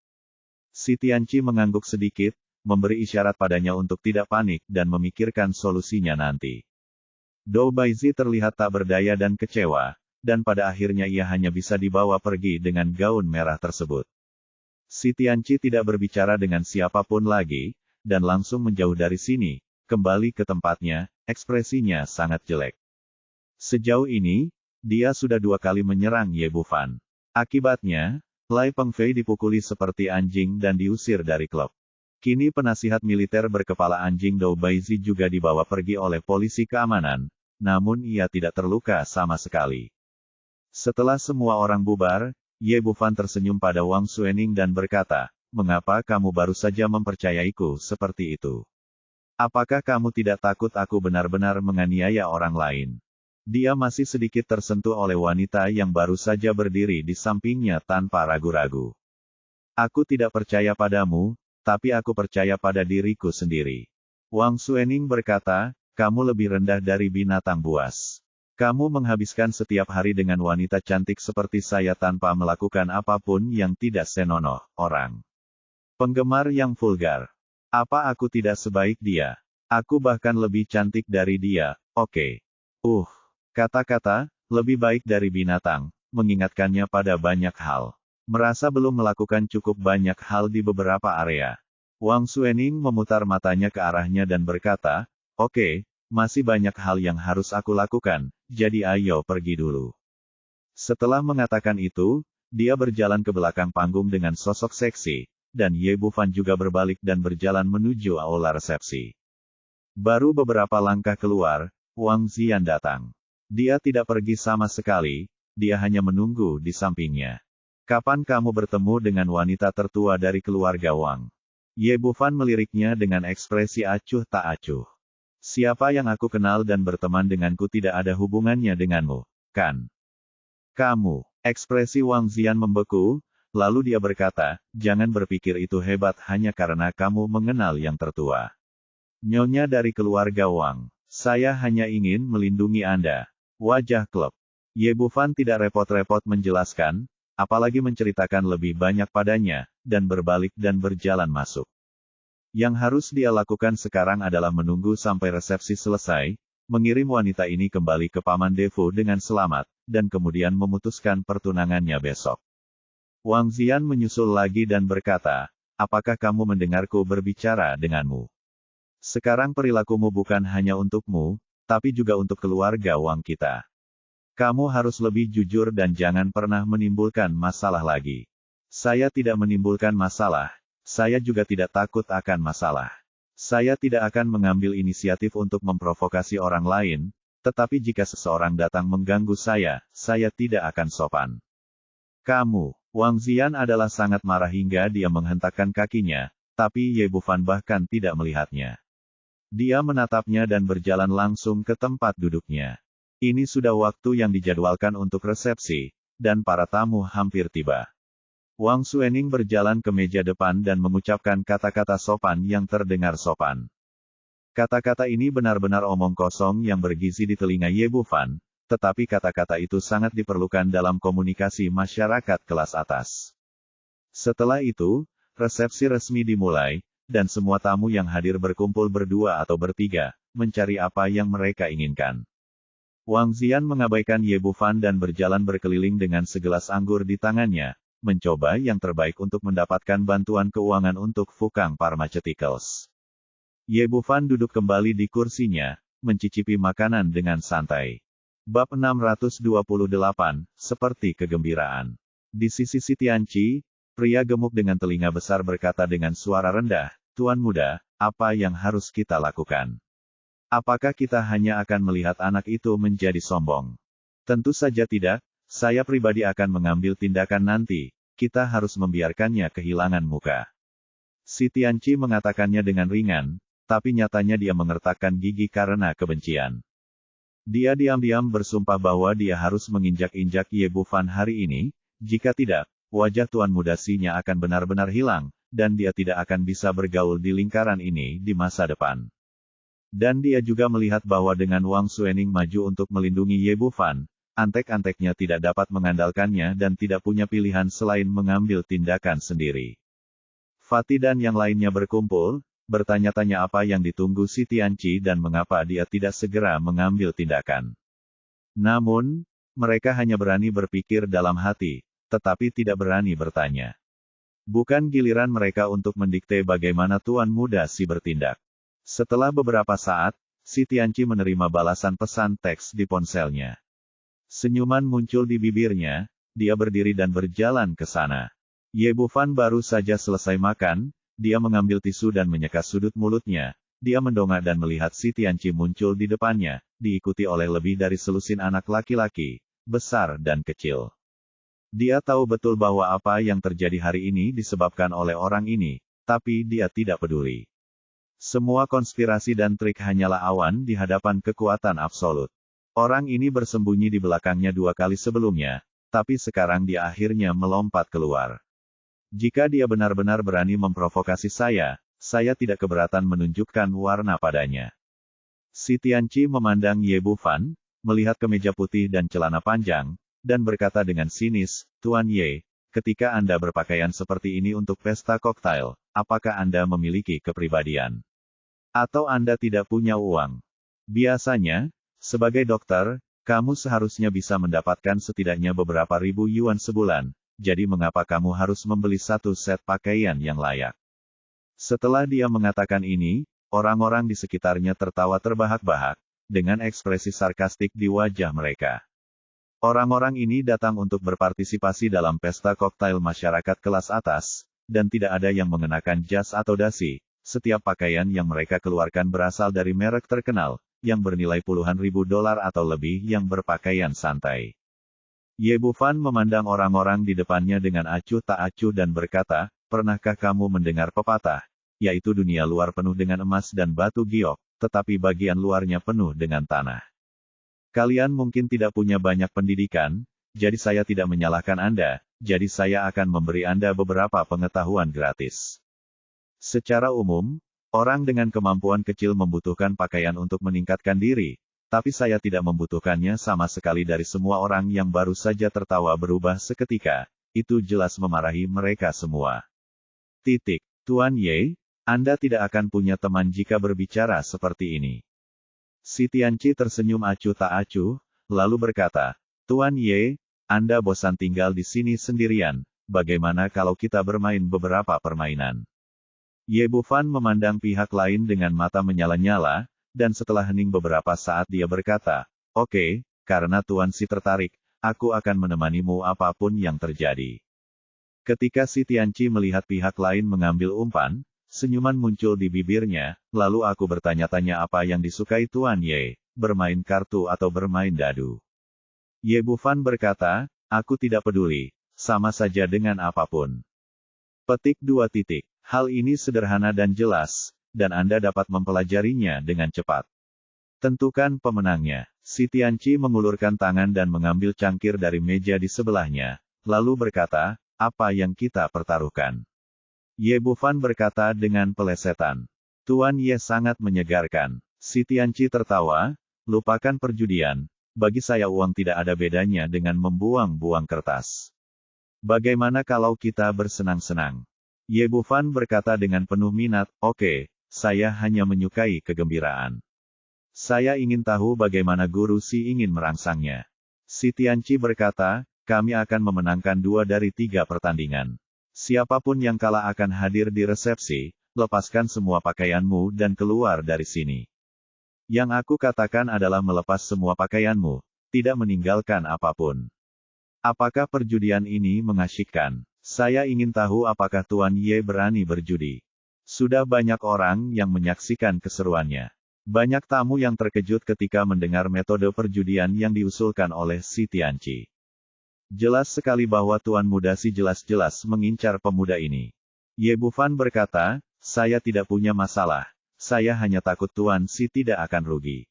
Si Tianqi mengangguk sedikit, memberi isyarat padanya untuk tidak panik dan memikirkan solusinya nanti. Dou Baizi terlihat tak berdaya dan kecewa, dan pada akhirnya ia hanya bisa dibawa pergi dengan gaun merah tersebut. Si Tianqi tidak berbicara dengan siapapun lagi, dan langsung menjauh dari sini, kembali ke tempatnya, ekspresinya sangat jelek. Sejauh ini, dia sudah 2 kali menyerang Ye Bufan. Akibatnya, Lai Pengfei dipukuli seperti anjing dan diusir dari klub. Kini penasihat militer berkepala anjing Dou Baizi juga dibawa pergi oleh polisi keamanan, namun ia tidak terluka sama sekali. Setelah semua orang bubar, Ye Bufan tersenyum pada Wang Suening dan berkata, mengapa kamu baru saja mempercayaiku seperti itu? Apakah kamu tidak takut aku benar-benar menganiaya orang lain? Dia masih sedikit tersentuh oleh wanita yang baru saja berdiri di sampingnya tanpa ragu-ragu. Aku tidak percaya padamu, tapi aku percaya pada diriku sendiri. Wang Suening berkata, kamu lebih rendah dari binatang buas. Kamu menghabiskan setiap hari dengan wanita cantik seperti saya tanpa melakukan apapun yang tidak senonoh, orang. Penggemar yang vulgar. Apa aku tidak sebaik dia? Aku bahkan lebih cantik dari dia, oke. Kata-kata, lebih baik dari binatang, mengingatkannya pada banyak hal. Merasa belum melakukan cukup banyak hal di beberapa area. Wang Suening memutar matanya ke arahnya dan berkata, oke, masih banyak hal yang harus aku lakukan, jadi ayo pergi dulu. Setelah mengatakan itu, dia berjalan ke belakang panggung dengan sosok seksi, dan Ye Bufan juga berbalik dan berjalan menuju aula resepsi. Baru beberapa langkah keluar, Wang Ziyan datang. Dia tidak pergi sama sekali, dia hanya menunggu di sampingnya. Kapan kamu bertemu dengan wanita tertua dari keluarga Wang? Ye Bufan meliriknya dengan ekspresi acuh tak acuh. Siapa yang aku kenal dan berteman denganku tidak ada hubungannya denganmu, kan? Kamu, ekspresi Wang Ziyan membeku, lalu dia berkata, jangan berpikir itu hebat hanya karena kamu mengenal yang tertua. Nyonya dari keluarga Wang, saya hanya ingin melindungi Anda. Wajah klub. Ye Bufan tidak repot-repot menjelaskan, apalagi menceritakan lebih banyak padanya, dan berbalik dan berjalan masuk. Yang harus dia lakukan sekarang adalah menunggu sampai resepsi selesai, mengirim wanita ini kembali ke Paman Defu dengan selamat, dan kemudian memutuskan pertunangannya besok. Wang Ziyan menyusul lagi dan berkata, apakah kamu mendengarku berbicara denganmu? Sekarang perilakumu bukan hanya untukmu, tapi juga untuk keluarga Wang kita. Kamu harus lebih jujur dan jangan pernah menimbulkan masalah lagi. Saya tidak menimbulkan masalah, saya juga tidak takut akan masalah. Saya tidak akan mengambil inisiatif untuk memprovokasi orang lain, tetapi jika seseorang datang mengganggu saya tidak akan sopan. Kamu, Wang Ziyan adalah sangat marah hingga dia menghentakkan kakinya, tapi Ye Bufan bahkan tidak melihatnya. Dia menatapnya dan berjalan langsung ke tempat duduknya. Ini sudah waktu yang dijadwalkan untuk resepsi, dan para tamu hampir tiba. Wang Suening berjalan ke meja depan dan mengucapkan kata-kata sopan yang terdengar sopan. Kata-kata ini benar-benar omong kosong yang bergizi di telinga Ye Bufan, tetapi kata-kata itu sangat diperlukan dalam komunikasi masyarakat kelas atas. Setelah itu, resepsi resmi dimulai, dan semua tamu yang hadir berkumpul berdua atau bertiga, mencari apa yang mereka inginkan. Wang Ziyan mengabaikan Ye Bufan dan berjalan berkeliling dengan segelas anggur di tangannya, mencoba yang terbaik untuk mendapatkan bantuan keuangan untuk Fukang Pharmaceuticals. Ye Bufan duduk kembali di kursinya, mencicipi makanan dengan santai. Bab 628, seperti kegembiraan. Di sisi Si Tianqi, pria gemuk dengan telinga besar berkata dengan suara rendah, "Tuan muda, apa yang harus kita lakukan? Apakah kita hanya akan melihat anak itu menjadi sombong? Tentu saja tidak, saya pribadi akan mengambil tindakan nanti, kita harus membiarkannya kehilangan muka." Si Tianqi mengatakannya dengan ringan, tapi nyatanya dia mengertakkan gigi karena kebencian. Dia diam-diam bersumpah bahwa dia harus menginjak-injak Ye Bufan hari ini, jika tidak, wajah tuan muda Sinya akan benar-benar hilang, dan dia tidak akan bisa bergaul di lingkaran ini di masa depan. Dan dia juga melihat bahwa dengan Wang Suening maju untuk melindungi Ye Bufan, antek-anteknya tidak dapat mengandalkannya dan tidak punya pilihan selain mengambil tindakan sendiri. Fatih dan yang lainnya berkumpul, bertanya-tanya apa yang ditunggu Si Tianqi dan mengapa dia tidak segera mengambil tindakan. Namun, mereka hanya berani berpikir dalam hati, tetapi tidak berani bertanya. Bukan giliran mereka untuk mendikte bagaimana tuan muda Si bertindak. Setelah beberapa saat, Si Tianqi menerima balasan pesan teks di ponselnya. Senyuman muncul di bibirnya, dia berdiri dan berjalan ke sana. Ye Bufan baru saja selesai makan, dia mengambil tisu dan menyekat sudut mulutnya. Dia mendongak dan melihat Si Tianqi muncul di depannya, diikuti oleh lebih dari selusin anak laki-laki, besar dan kecil. Dia tahu betul bahwa apa yang terjadi hari ini disebabkan oleh orang ini, tapi dia tidak peduli. Semua konspirasi dan trik hanyalah awan di hadapan kekuatan absolut. Orang ini bersembunyi di belakangnya 2 kali sebelumnya, tapi sekarang dia akhirnya melompat keluar. Jika dia benar-benar berani memprovokasi saya tidak keberatan menunjukkan warna padanya. Si Tianqi memandang Ye Bufan, melihat kemeja putih dan celana panjang, dan berkata dengan sinis, "Tuan Ye, ketika Anda berpakaian seperti ini untuk pesta koktail, apakah Anda memiliki kepribadian? Atau Anda tidak punya uang? Biasanya, sebagai dokter, kamu seharusnya bisa mendapatkan setidaknya beberapa ribu yuan sebulan. Jadi mengapa kamu harus membeli 1 set pakaian yang layak?" Setelah dia mengatakan ini, orang-orang di sekitarnya tertawa terbahak-bahak, dengan ekspresi sarkastik di wajah mereka. Orang-orang ini datang untuk berpartisipasi dalam pesta koktail masyarakat kelas atas, dan tidak ada yang mengenakan jas atau dasi. Setiap pakaian yang mereka keluarkan berasal dari merek terkenal, yang bernilai puluhan ribu dolar atau lebih yang berpakaian santai. Ye Bufan memandang orang-orang di depannya dengan acuh tak acuh dan berkata, "Pernahkah kamu mendengar pepatah, yaitu dunia luar penuh dengan emas dan batu giok, tetapi bagian luarnya penuh dengan tanah. Kalian mungkin tidak punya banyak pendidikan, jadi saya tidak menyalahkan Anda, jadi saya akan memberi Anda beberapa pengetahuan gratis. Secara umum, orang dengan kemampuan kecil membutuhkan pakaian untuk meningkatkan diri, tapi saya tidak membutuhkannya sama sekali." Dari semua orang yang baru saja tertawa berubah seketika, itu jelas memarahi mereka semua. Tuan Ye, Anda tidak akan punya teman jika berbicara seperti ini. Si Tianqi tersenyum acuh tak acuh, lalu berkata, "Tuan Ye, Anda bosan tinggal di sini sendirian, bagaimana kalau kita bermain beberapa permainan?" Ye Bufan memandang pihak lain dengan mata menyala-nyala, dan setelah hening beberapa saat dia berkata, "Oke, karena Tuan Si tertarik, aku akan menemanimu apapun yang terjadi." Ketika Si Tianqi melihat pihak lain mengambil umpan, senyuman muncul di bibirnya, "Lalu aku bertanya-tanya apa yang disukai Tuan Ye, bermain kartu atau bermain dadu?" Ye Bufan berkata, "Aku tidak peduli, sama saja dengan apapun." Hal ini sederhana dan jelas, dan Anda dapat mempelajarinya dengan cepat. Tentukan pemenangnya. Si Tianqi mengulurkan tangan dan mengambil cangkir dari meja di sebelahnya, lalu berkata, "Apa yang kita pertaruhkan?" Ye Bufan berkata dengan pelesetan, "Tuan Ye sangat menyegarkan." Si Tianqi tertawa, "Lupakan perjudian, bagi saya uang tidak ada bedanya dengan membuang-buang kertas. Bagaimana kalau kita bersenang-senang?" Ye Bufan berkata dengan penuh minat, "Oke, saya hanya menyukai kegembiraan. Saya ingin tahu bagaimana Guru Si ingin merangsangnya." Si Tianqi berkata, "Kami akan memenangkan 2 dari 3 pertandingan. Siapapun yang kalah akan hadir di resepsi, lepaskan semua pakaianmu dan keluar dari sini. Yang aku katakan adalah melepas semua pakaianmu, tidak meninggalkan apapun. Apakah perjudian ini mengasyikkan? Saya ingin tahu apakah Tuan Ye berani berjudi. Sudah banyak orang yang menyaksikan keseruannya. Banyak tamu yang terkejut ketika mendengar metode perjudian yang diusulkan oleh si Tianqi. Jelas sekali bahwa Tuan Muda si jelas-jelas mengincar pemuda ini. Ye Bufan berkata, saya tidak punya masalah. Saya hanya takut Tuan Si tidak akan rugi.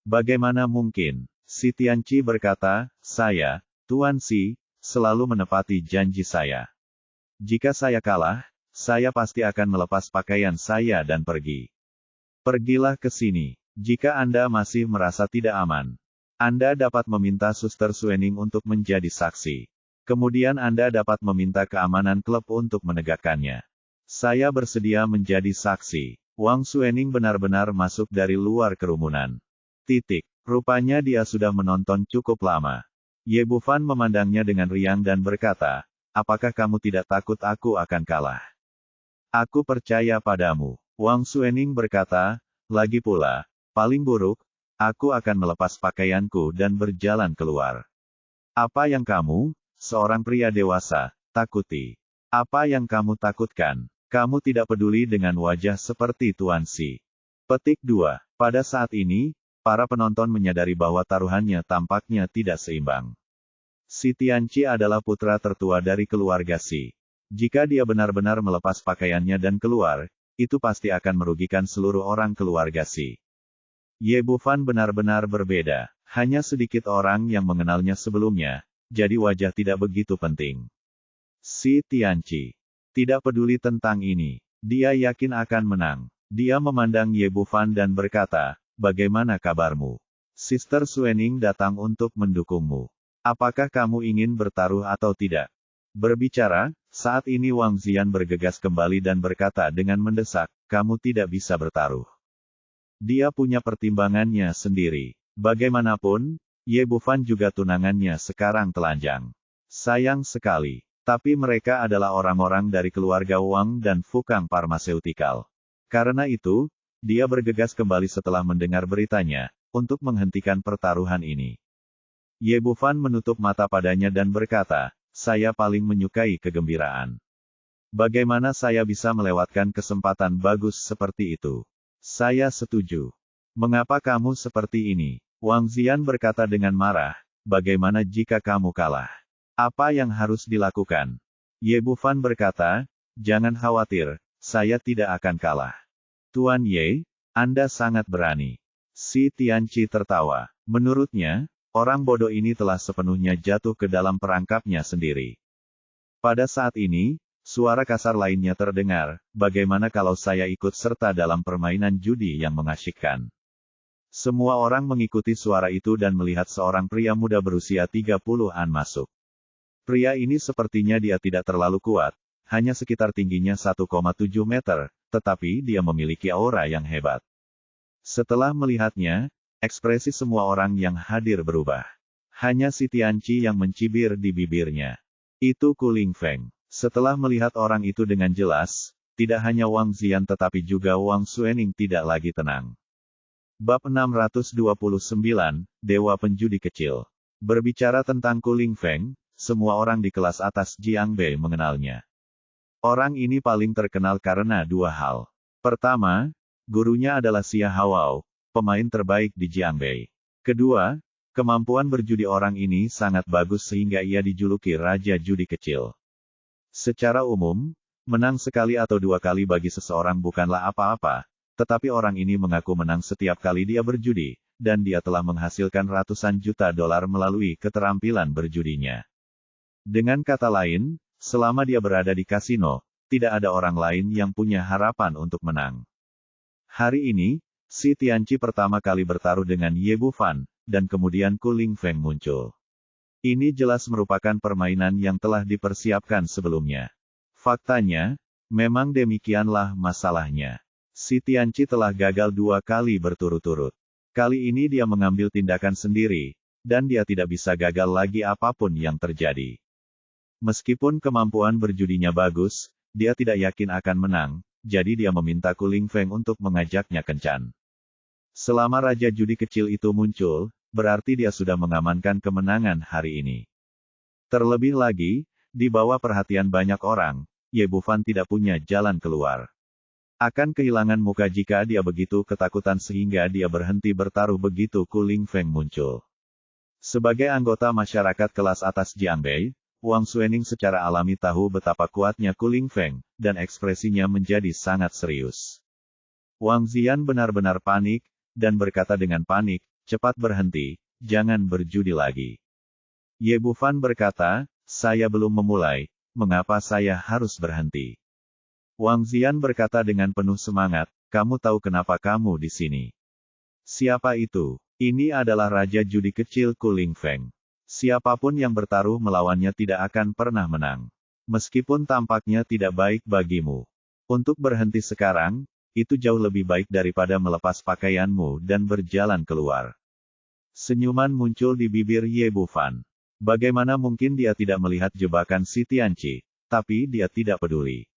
Bagaimana mungkin? Si Tianqi berkata, saya, Tuan Si, selalu menepati janji saya. Jika saya kalah, saya pasti akan melepas pakaian saya dan pergi. Pergilah ke sini. Jika Anda masih merasa tidak aman, Anda dapat meminta Suster Suening untuk menjadi saksi. Kemudian Anda dapat meminta keamanan klub untuk menegakkannya. Saya bersedia menjadi saksi. Wang Suening benar-benar masuk dari luar kerumunan. Rupanya dia sudah menonton cukup lama. Ye Bufan memandangnya dengan riang dan berkata, apakah kamu tidak takut aku akan kalah? Aku percaya padamu. Wang Suening berkata, lagi pula, paling buruk, aku akan melepas pakaianku dan berjalan keluar. Apa yang kamu, seorang pria dewasa, takuti? Apa yang kamu takutkan? Kamu tidak peduli dengan wajah seperti Tuan Si. Petik 2. Pada saat ini, para penonton menyadari bahwa taruhannya tampaknya tidak seimbang. Si Tianqi adalah putra tertua dari keluarga Si. Jika dia benar-benar melepas pakaiannya dan keluar, itu pasti akan merugikan seluruh orang keluarga Si. Ye Bufan benar-benar berbeda. Hanya sedikit orang yang mengenalnya sebelumnya, jadi wajah tidak begitu penting. Si Tianqi tidak peduli tentang ini. Dia yakin akan menang. Dia memandang Ye Bufan dan berkata, bagaimana kabarmu? Sister Suening datang untuk mendukungmu. Apakah kamu ingin bertaruh atau tidak? Berbicara, saat ini Wang Zian bergegas kembali dan berkata dengan mendesak, kamu tidak bisa bertaruh. Dia punya pertimbangannya sendiri. Bagaimanapun, Ye Bufan juga tunangannya sekarang telanjang. Sayang sekali. Tapi mereka adalah orang-orang dari keluarga Wang dan Fukang Pharmaceutical. Karena itu, dia bergegas kembali setelah mendengar beritanya, untuk menghentikan pertaruhan ini. Ye Bufan menutup mata padanya dan berkata, saya paling menyukai kegembiraan. Bagaimana saya bisa melewatkan kesempatan bagus seperti itu? Saya setuju. Mengapa kamu seperti ini? Wang Zian berkata dengan marah, bagaimana jika kamu kalah? Apa yang harus dilakukan? Ye Bufan berkata, jangan khawatir, saya tidak akan kalah. Tuan Ye, Anda sangat berani. Si Tianqi tertawa. Menurutnya, orang bodoh ini telah sepenuhnya jatuh ke dalam perangkapnya sendiri. Pada saat ini, suara kasar lainnya terdengar, bagaimana kalau saya ikut serta dalam permainan judi yang mengasyikkan? Semua orang mengikuti suara itu dan melihat seorang pria muda berusia 30-an masuk. Pria ini sepertinya dia tidak terlalu kuat, hanya sekitar tingginya 1,7 meter, tetapi dia memiliki aura yang hebat. Setelah melihatnya, ekspresi semua orang yang hadir berubah. Hanya si Tianqi yang mencibir di bibirnya. Itu Kuling Feng. Setelah melihat orang itu dengan jelas, tidak hanya Wang Zian tetapi juga Wang Suening tidak lagi tenang. Bab 629, Dewa Penjudi Kecil. Berbicara tentang Kuling Feng, semua orang di kelas atas Jiangbei mengenalnya. Orang ini paling terkenal karena dua hal. Pertama, gurunya adalah Xia Hawao, pemain terbaik di Jiangbei. Kedua, kemampuan berjudi orang ini sangat bagus sehingga ia dijuluki Raja Judi Kecil. Secara umum, menang sekali atau dua kali bagi seseorang bukanlah apa-apa, tetapi orang ini mengaku menang setiap kali dia berjudi, dan dia telah menghasilkan ratusan juta dolar melalui keterampilan berjudinya. Dengan kata lain, selama dia berada di kasino, tidak ada orang lain yang punya harapan untuk menang. Hari ini, si Tianqi pertama kali bertaruh dengan Ye Bufan, dan kemudian Kuling Feng muncul. Ini jelas merupakan permainan yang telah dipersiapkan sebelumnya. Faktanya, memang demikianlah masalahnya. Si Tianqi telah gagal 2 kali berturut-turut. Kali ini dia mengambil tindakan sendiri, dan dia tidak bisa gagal lagi apapun yang terjadi. Meskipun kemampuan berjudinya bagus, dia tidak yakin akan menang, jadi dia meminta Kuling Feng untuk mengajaknya kencan. Selama Raja Judi kecil itu muncul, berarti dia sudah mengamankan kemenangan hari ini. Terlebih lagi, di bawah perhatian banyak orang, Ye Bufan tidak punya jalan keluar. Akan kehilangan muka jika dia begitu ketakutan sehingga dia berhenti bertaruh begitu Kuling Feng muncul. Sebagai anggota masyarakat kelas atas Jiangbei, Wang Suening secara alami tahu betapa kuatnya Kuling Feng, dan ekspresinya menjadi sangat serius. Wang Zian benar-benar panik, dan berkata dengan panik, cepat berhenti, jangan berjudi lagi. Ye Bufan berkata, saya belum memulai, mengapa saya harus berhenti? Wang Zian berkata dengan penuh semangat, kamu tahu kenapa kamu di sini? Siapa itu? Ini adalah Raja Judi kecil Kuling Feng. Siapapun yang bertaruh melawannya tidak akan pernah menang. Meskipun tampaknya tidak baik bagimu. Untuk berhenti sekarang, itu jauh lebih baik daripada melepas pakaianmu dan berjalan keluar. Senyuman muncul di bibir Ye Bufan. Bagaimana mungkin dia tidak melihat jebakan si Tianqi, tapi dia tidak peduli.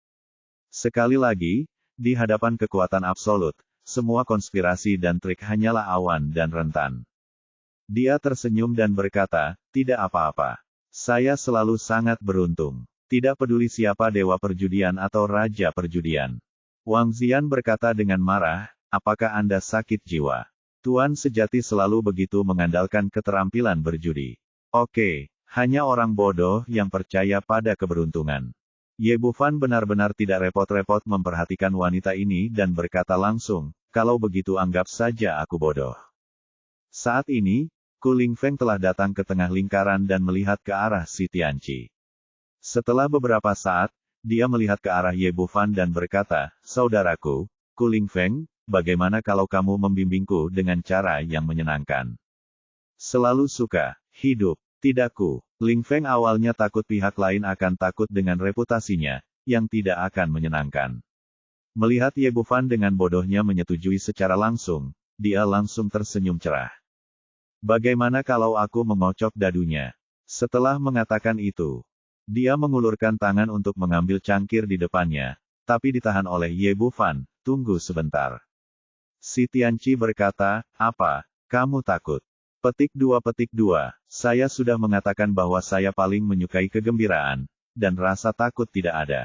Sekali lagi, di hadapan kekuatan absolut, semua konspirasi dan trik hanyalah awan dan rentan. Dia tersenyum dan berkata, tidak apa-apa. Saya selalu sangat beruntung. Tidak peduli siapa dewa perjudian atau raja perjudian. Wang Zian berkata dengan marah, apakah Anda sakit jiwa? Tuan sejati selalu begitu mengandalkan keterampilan berjudi. Oke, hanya orang bodoh yang percaya pada keberuntungan. Ye Bufan benar-benar tidak repot-repot memperhatikan wanita ini dan berkata langsung, kalau begitu anggap saja aku bodoh. Saat ini, Kuling Feng telah datang ke tengah lingkaran dan melihat ke arah si Tianqi. Setelah beberapa saat, dia melihat ke arah Ye Bufan dan berkata, saudaraku, Kuling Feng, bagaimana kalau kamu membimbingku dengan cara yang menyenangkan? Selalu suka hidup, tidakku. Ling Feng awalnya takut pihak lain akan takut dengan reputasinya, yang tidak akan menyenangkan. Melihat Ye Bufan dengan bodohnya menyetujui secara langsung, dia langsung tersenyum cerah. Bagaimana kalau aku mengocok dadunya? Setelah mengatakan itu, dia mengulurkan tangan untuk mengambil cangkir di depannya, tapi ditahan oleh Ye Bufan, tunggu sebentar. Si Tianqi berkata, apa, kamu takut? Petik 2, saya sudah mengatakan bahwa saya paling menyukai kegembiraan, dan rasa takut tidak ada.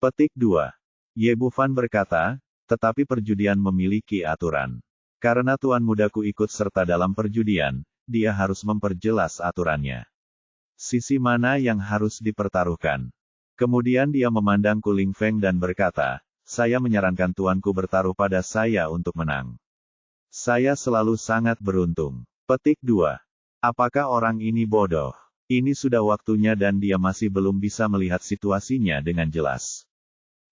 Petik 2. Ye Bufan berkata, tetapi perjudian memiliki aturan. Karena tuan mudaku ikut serta dalam perjudian, dia harus memperjelas aturannya. Sisi mana yang harus dipertaruhkan? Kemudian dia memandang Kuling Feng dan berkata, saya menyarankan tuanku bertaruh pada saya untuk menang. Saya selalu sangat beruntung. Petik 2. Apakah orang ini bodoh? Ini sudah waktunya dan dia masih belum bisa melihat situasinya dengan jelas.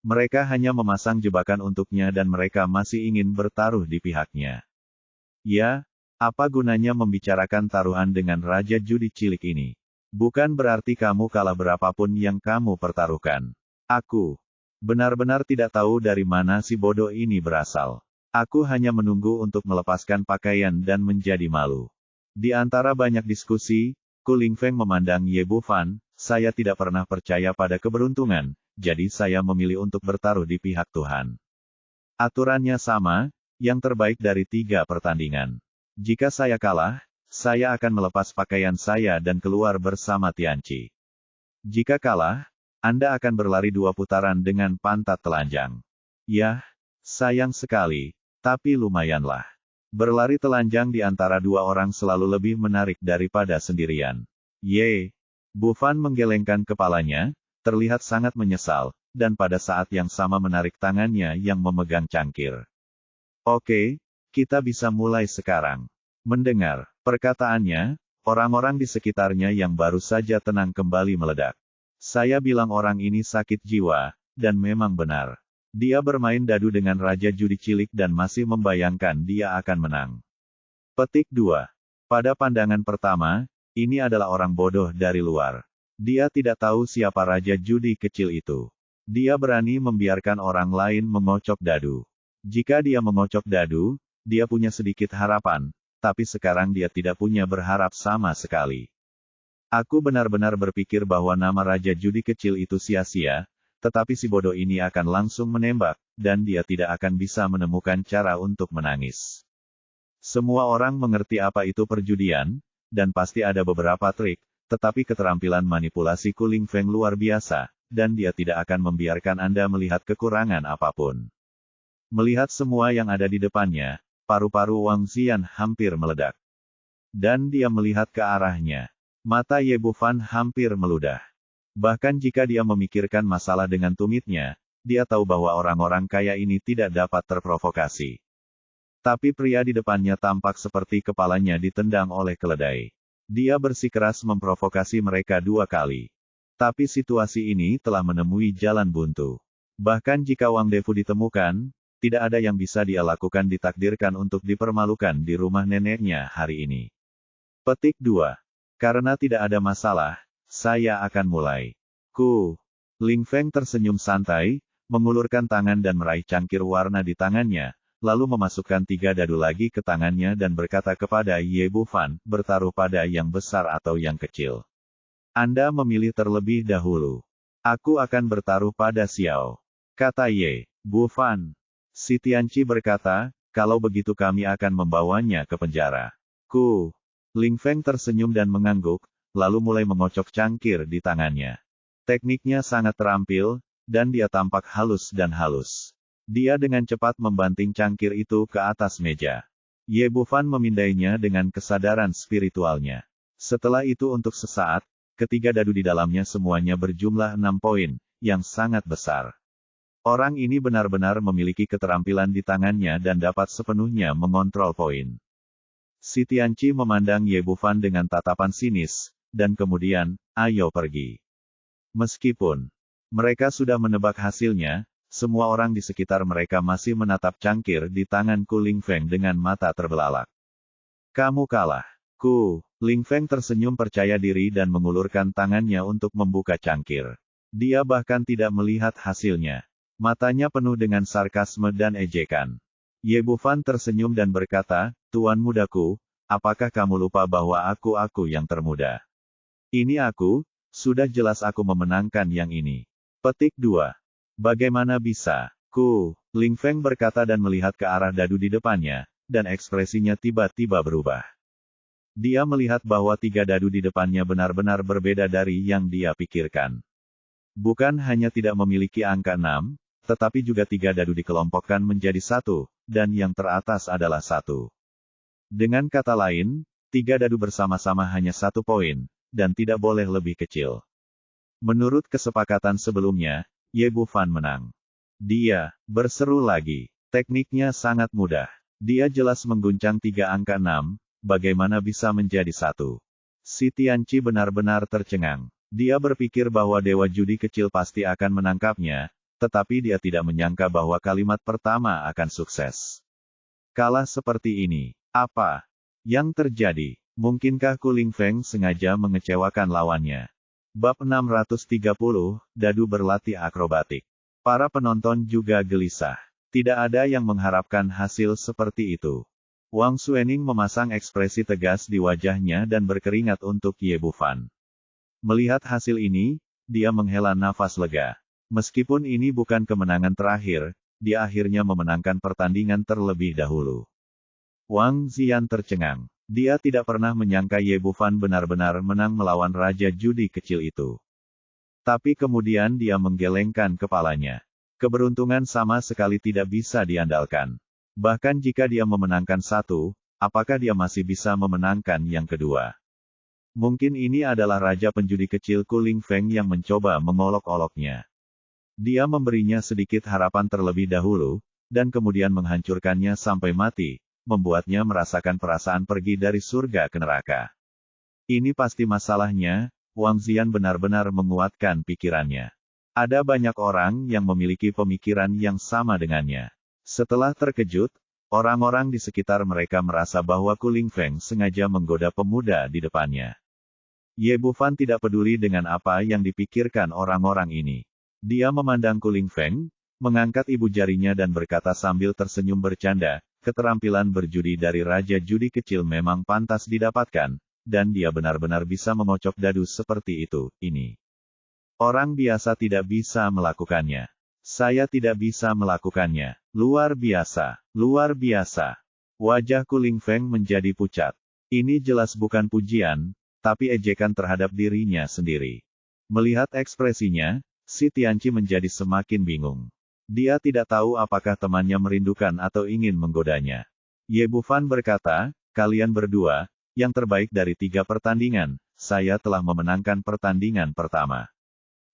Mereka hanya memasang jebakan untuknya dan mereka masih ingin bertaruh di pihaknya. Ya, apa gunanya membicarakan taruhan dengan Raja Judi cilik ini? Bukan berarti kamu kalah berapapun yang kamu pertaruhkan. Aku benar-benar tidak tahu dari mana si bodoh ini berasal. Aku hanya menunggu untuk melepaskan pakaian dan menjadi malu. Di antara banyak diskusi, Kuling Feng memandang Ye Bufan, saya tidak pernah percaya pada keberuntungan, jadi saya memilih untuk bertaruh di pihak Tuhan. Aturannya sama, yang terbaik dari 3 pertandingan. Jika saya kalah, saya akan melepas pakaian saya dan keluar bersama Tianqi. Jika kalah, Anda akan berlari 2 putaran dengan pantat telanjang. Yah, sayang sekali. Tapi lumayanlah. Berlari telanjang di antara 2 orang selalu lebih menarik daripada sendirian. Ye. Bufan menggelengkan kepalanya, terlihat sangat menyesal, dan pada saat yang sama menarik tangannya yang memegang cangkir. Oke, kita bisa mulai sekarang. Mendengar perkataannya, orang-orang di sekitarnya yang baru saja tenang kembali meledak. Saya bilang orang ini sakit jiwa, dan memang benar. Dia bermain dadu dengan Raja Judi cilik dan masih membayangkan dia akan menang. Petik 2. Pada pandangan pertama, ini adalah orang bodoh dari luar. Dia tidak tahu siapa Raja Judi kecil itu. Dia berani membiarkan orang lain mengocok dadu. Jika dia mengocok dadu, dia punya sedikit harapan, tapi sekarang dia tidak punya berharap sama sekali. Aku benar-benar berpikir bahwa nama Raja Judi kecil itu sia-sia, tetapi si bodoh ini akan langsung menembak, dan dia tidak akan bisa menemukan cara untuk menangis. Semua orang mengerti apa itu perjudian, dan pasti ada beberapa trik, tetapi keterampilan manipulasi Kuling Feng luar biasa, dan dia tidak akan membiarkan Anda melihat kekurangan apapun. Melihat semua yang ada di depannya, paru-paru Wang Xian hampir meledak. Dan dia melihat ke arahnya. Mata Ye Bufan hampir meludah. Bahkan jika dia memikirkan masalah dengan tumitnya, dia tahu bahwa orang-orang kaya ini tidak dapat terprovokasi. Tapi pria di depannya tampak seperti kepalanya ditendang oleh keledai. Dia bersikeras memprovokasi mereka 2 kali. Tapi situasi ini telah menemui jalan buntu. Bahkan jika Wang Defu ditemukan, tidak ada yang bisa dia lakukan ditakdirkan untuk dipermalukan di rumah neneknya hari ini. Petik 2. Karena tidak ada masalah, saya akan mulai. Ling Feng tersenyum santai, mengulurkan tangan dan meraih cangkir warna di tangannya, lalu memasukkan 3 dadu lagi ke tangannya dan berkata kepada Ye Bufan, bertaruh pada yang besar atau yang kecil. Anda memilih terlebih dahulu. Aku akan bertaruh pada Xiao. Kata Ye Bufan. Si Tianqi berkata, kalau begitu kami akan membawanya ke penjara. Ling Feng tersenyum dan mengangguk, lalu mulai mengocok cangkir di tangannya. Tekniknya sangat terampil, dan dia tampak halus dan halus. Dia dengan cepat membanting cangkir itu ke atas meja. Ye Bufan memindainya dengan kesadaran spiritualnya. Setelah itu untuk sesaat, ketiga dadu di dalamnya semuanya berjumlah 6 poin, yang sangat besar. Orang ini benar-benar memiliki keterampilan di tangannya dan dapat sepenuhnya mengontrol poin. Si Tianqi memandang Ye Bufan dengan tatapan sinis, dan kemudian, ayo pergi. Meskipun mereka sudah menebak hasilnya, semua orang di sekitar mereka masih menatap cangkir di tangan Ling Feng dengan mata terbelalak. Kamu kalah. Ling Feng tersenyum percaya diri dan mengulurkan tangannya untuk membuka cangkir. Dia bahkan tidak melihat hasilnya. Matanya penuh dengan sarkasme dan ejekan. Ye Bufan tersenyum dan berkata, Tuan mudaku, apakah kamu lupa bahwa aku yang termuda? Ini aku, sudah jelas aku memenangkan yang ini. Petik 2. Bagaimana bisa? Ling Feng berkata dan melihat ke arah dadu di depannya, dan ekspresinya tiba-tiba berubah. Dia melihat bahwa 3 dadu di depannya benar-benar berbeda dari yang dia pikirkan. Bukan hanya tidak memiliki angka 6, tetapi juga 3 dadu dikelompokkan menjadi 1, dan yang teratas adalah 1. Dengan kata lain, 3 dadu bersama-sama hanya 1 poin, dan tidak boleh lebih kecil. Menurut kesepakatan sebelumnya, Ye Bufan menang. Dia berseru lagi. Tekniknya sangat mudah. Dia jelas mengguncang 3 angka 6, bagaimana bisa menjadi 1. Si Tianqi benar-benar tercengang. Dia berpikir bahwa dewa judi kecil pasti akan menangkapnya, tetapi dia tidak menyangka bahwa kalimat pertama akan sukses. Kalah seperti ini. Apa yang terjadi? Mungkinkah Ling Feng sengaja mengecewakan lawannya? Bab 630, Dadu berlatih akrobatik. Para penonton juga gelisah. Tidak ada yang mengharapkan hasil seperti itu. Wang Xuening memasang ekspresi tegas di wajahnya dan berkeringat untuk Ye Bufan. Melihat hasil ini, dia menghela nafas lega. Meskipun ini bukan kemenangan terakhir, dia akhirnya memenangkan pertandingan terlebih dahulu. Wang Xian tercengang. Dia tidak pernah menyangka Ye Bufan benar-benar menang melawan raja judi kecil itu. Tapi kemudian dia menggelengkan kepalanya. Keberuntungan sama sekali tidak bisa diandalkan. Bahkan jika dia memenangkan 1, apakah dia masih bisa memenangkan yang kedua? Mungkin ini adalah raja penjudi kecil Ling Feng yang mencoba mengolok-oloknya. Dia memberinya sedikit harapan terlebih dahulu, dan kemudian menghancurkannya sampai mati, membuatnya merasakan perasaan pergi dari surga ke neraka. Ini pasti masalahnya. Wang Xian benar-benar menguatkan pikirannya. Ada banyak orang yang memiliki pemikiran yang sama dengannya. Setelah terkejut, orang-orang di sekitar mereka merasa bahwa Ling Feng sengaja menggoda pemuda di depannya. Ye Bufan tidak peduli dengan apa yang dipikirkan orang-orang ini. Dia memandang Ling Feng, mengangkat ibu jarinya dan berkata sambil tersenyum bercanda, keterampilan berjudi dari raja judi kecil memang pantas didapatkan, dan dia benar-benar bisa mengocok dadu seperti itu, ini. Orang biasa tidak bisa melakukannya. Saya tidak bisa melakukannya. Luar biasa. Luar biasa. Wajah Kuling Feng menjadi pucat. Ini jelas bukan pujian, tapi ejekan terhadap dirinya sendiri. Melihat ekspresinya, si Tianqi menjadi semakin bingung. Dia tidak tahu apakah temannya merindukan atau ingin menggodanya. Ye Bufan berkata, kalian berdua, yang terbaik dari 3 pertandingan, saya telah memenangkan pertandingan pertama.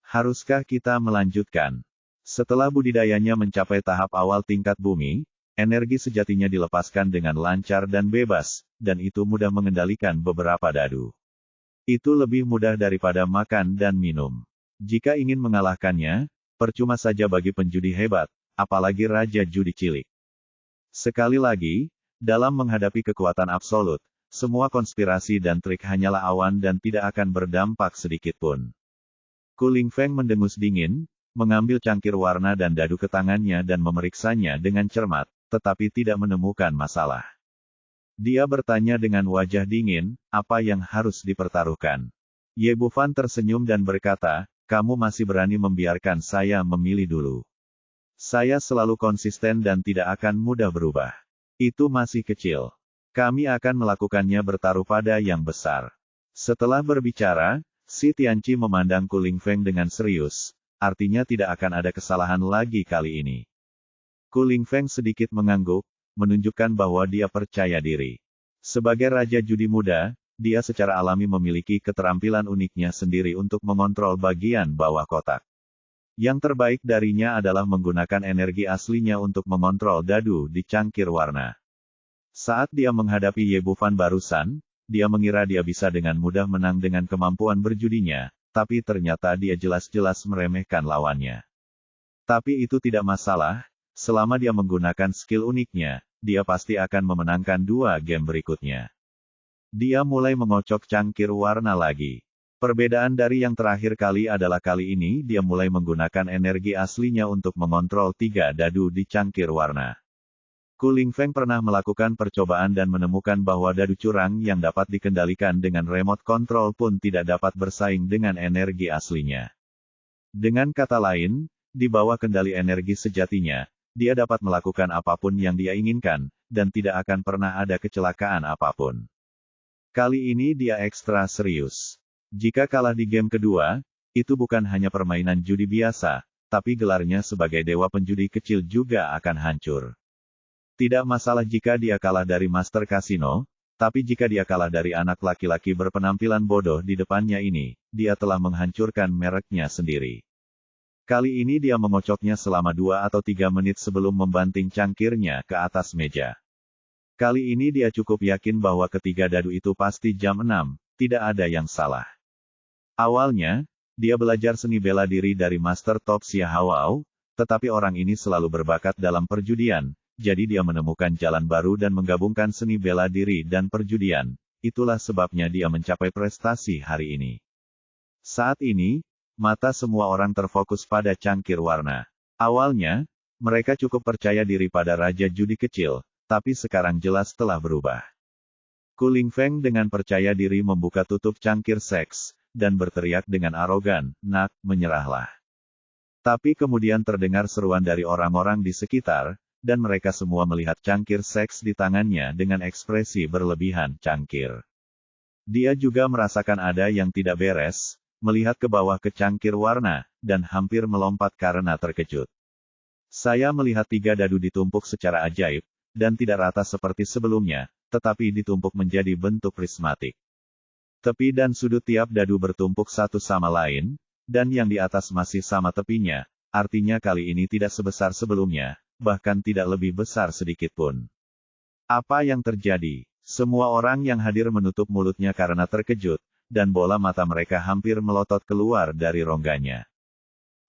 Haruskah kita melanjutkan? Setelah budidayanya mencapai tahap awal tingkat bumi, energi sejatinya dilepaskan dengan lancar dan bebas, dan itu mudah mengendalikan beberapa dadu. Itu lebih mudah daripada makan dan minum. Jika ingin mengalahkannya, percuma saja bagi penjudi hebat, apalagi raja judi cilik. Sekali lagi, dalam menghadapi kekuatan absolut, semua konspirasi dan trik hanyalah awan dan tidak akan berdampak sedikit pun. Kuling Feng mendengus dingin, mengambil cangkir warna dan dadu ke tangannya dan memeriksanya dengan cermat, tetapi tidak menemukan masalah. Dia bertanya dengan wajah dingin, apa yang harus dipertaruhkan? Ye Bufan tersenyum dan berkata, kamu masih berani membiarkan saya memilih dulu. Saya selalu konsisten dan tidak akan mudah berubah. Itu masih kecil. Kami akan melakukannya bertaruh pada yang besar. Setelah berbicara, si Tianqi memandang Kuling Feng dengan serius, artinya tidak akan ada kesalahan lagi kali ini. Kuling Feng sedikit mengangguk, menunjukkan bahwa dia percaya diri. Sebagai Raja Judi Muda, dia secara alami memiliki keterampilan uniknya sendiri untuk mengontrol bagian bawah kotak. Yang terbaik darinya adalah menggunakan energi aslinya untuk mengontrol dadu di cangkir warna. Saat dia menghadapi Ye Bufan barusan, dia mengira dia bisa dengan mudah menang dengan kemampuan berjudinya, tapi ternyata dia jelas-jelas meremehkan lawannya. Tapi itu tidak masalah, selama dia menggunakan skill uniknya, dia pasti akan memenangkan 2 game berikutnya. Dia mulai mengocok cangkir warna lagi. Perbedaan dari yang terakhir kali adalah kali ini dia mulai menggunakan energi aslinya untuk mengontrol 3 dadu di cangkir warna. Kuling Feng pernah melakukan percobaan dan menemukan bahwa dadu curang yang dapat dikendalikan dengan remote control pun tidak dapat bersaing dengan energi aslinya. Dengan kata lain, di bawah kendali energi sejatinya, dia dapat melakukan apapun yang dia inginkan, dan tidak akan pernah ada kecelakaan apapun. Kali ini dia ekstra serius. Jika kalah di game kedua, itu bukan hanya permainan judi biasa, tapi gelarnya sebagai dewa penjudi kecil juga akan hancur. Tidak masalah jika dia kalah dari Master Kasino, tapi jika dia kalah dari anak laki-laki berpenampilan bodoh di depannya ini, dia telah menghancurkan mereknya sendiri. Kali ini dia mengocoknya selama 2 atau 3 menit sebelum membanting cangkirnya ke atas meja. Kali ini dia cukup yakin bahwa ketiga dadu itu pasti jam 6, tidak ada yang salah. Awalnya, dia belajar seni bela diri dari Master Top Xia Hawao, tetapi orang ini selalu berbakat dalam perjudian, jadi dia menemukan jalan baru dan menggabungkan seni bela diri dan perjudian. Itulah sebabnya dia mencapai prestasi hari ini. Saat ini, mata semua orang terfokus pada cangkir warna. Awalnya, mereka cukup percaya diri pada Raja Judi kecil, tapi sekarang jelas telah berubah. Kuling Feng dengan percaya diri membuka tutup cangkir seks, dan berteriak dengan arogan, "Nak, menyerahlah." Tapi kemudian terdengar seruan dari orang-orang di sekitar, dan mereka semua melihat cangkir seks di tangannya dengan ekspresi berlebihan cangkir. Dia juga merasakan ada yang tidak beres, melihat ke bawah ke cangkir warna, dan hampir melompat karena terkejut. Saya melihat 3 dadu ditumpuk secara ajaib, dan tidak rata seperti sebelumnya, tetapi ditumpuk menjadi bentuk prismatik. Tepi dan sudut tiap dadu bertumpuk satu sama lain, dan yang di atas masih sama tepinya, artinya kali ini tidak sebesar sebelumnya, bahkan tidak lebih besar sedikit pun. Apa yang terjadi? Semua orang yang hadir menutup mulutnya karena terkejut, dan bola mata mereka hampir melotot keluar dari rongganya.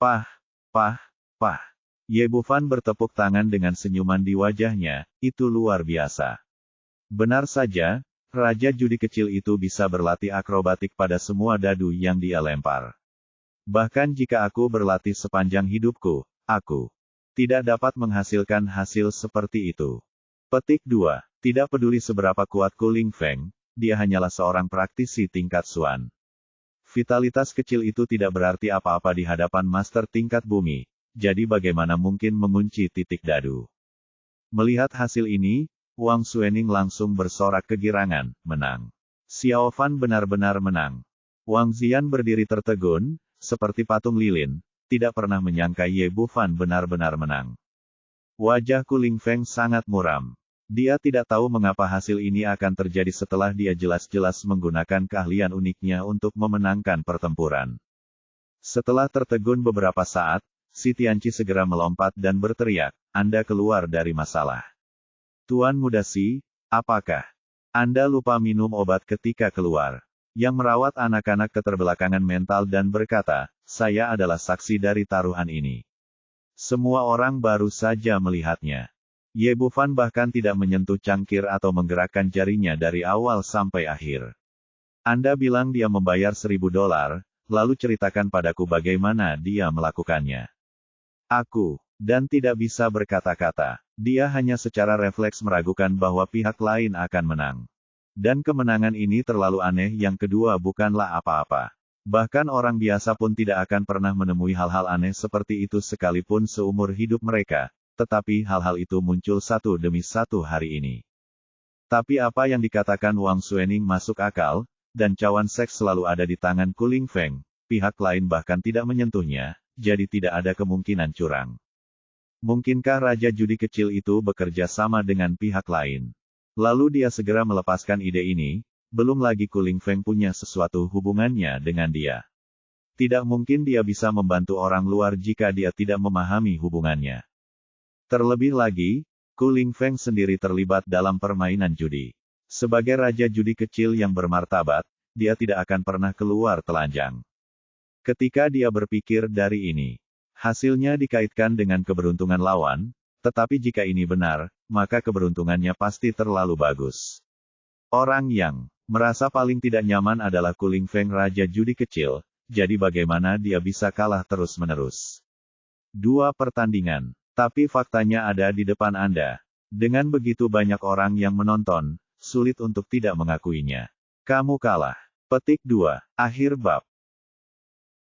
Pah, pah, pah. Ye Bufan bertepuk tangan dengan senyuman di wajahnya, itu luar biasa. Benar saja, Raja Judi kecil itu bisa berlatih akrobatik pada semua dadu yang dia lempar. Bahkan jika aku berlatih sepanjang hidupku, aku tidak dapat menghasilkan hasil seperti itu. Petik 2. Tidak peduli seberapa kuat Kuling Feng, dia hanyalah seorang praktisi tingkat Xuan. Vitalitas kecil itu tidak berarti apa-apa di hadapan master tingkat bumi, jadi bagaimana mungkin mengunci titik dadu. Melihat hasil ini, Wang Suening langsung bersorak kegirangan, menang. Xiao Fan benar-benar menang. Wang Ziyan berdiri tertegun, seperti patung lilin, tidak pernah menyangka Ye Bufan benar-benar menang. Wajah Kuling Feng sangat muram. Dia tidak tahu mengapa hasil ini akan terjadi setelah dia jelas-jelas menggunakan keahlian uniknya untuk memenangkan pertempuran. Setelah tertegun beberapa saat, si Tianqi segera melompat dan berteriak, "Anda keluar dari masalah. Tuan Muda Si, apakah Anda lupa minum obat ketika keluar?" Yang merawat anak-anak keterbelakangan mental dan berkata, "Saya adalah saksi dari taruhan ini." Semua orang baru saja melihatnya. Ye Bufan bahkan tidak menyentuh cangkir atau menggerakkan jarinya dari awal sampai akhir. Anda bilang dia membayar $1.000, lalu ceritakan padaku bagaimana dia melakukannya. Aku, dan tidak bisa berkata-kata. Dia hanya secara refleks meragukan bahwa pihak lain akan menang. Dan kemenangan ini terlalu aneh. Yang kedua bukanlah apa-apa. Bahkan orang biasa pun tidak akan pernah menemui hal-hal aneh seperti itu sekalipun seumur hidup mereka. Tetapi hal-hal itu muncul satu demi satu hari ini. Tapi apa yang dikatakan Wang Suening masuk akal, dan cawan seks selalu ada di tangan Kuling Feng, pihak lain bahkan tidak menyentuhnya, jadi tidak ada kemungkinan curang. Mungkinkah Raja Judi kecil itu bekerja sama dengan pihak lain? Lalu dia segera melepaskan ide ini, belum lagi Kuling Feng punya sesuatu hubungannya dengan dia. Tidak mungkin dia bisa membantu orang luar jika dia tidak memahami hubungannya. Terlebih lagi, Kuling Feng sendiri terlibat dalam permainan judi. Sebagai raja judi kecil yang bermartabat, dia tidak akan pernah keluar telanjang. Ketika dia berpikir dari ini, hasilnya dikaitkan dengan keberuntungan lawan, tetapi jika ini benar, maka keberuntungannya pasti terlalu bagus. Orang yang merasa paling tidak nyaman adalah Kuling Feng raja judi kecil, jadi bagaimana dia bisa kalah terus-menerus? 2 pertandingan. Tapi faktanya ada di depan Anda. Dengan begitu banyak orang yang menonton, sulit untuk tidak mengakuinya. Kamu kalah. Petik 2. Akhir bab.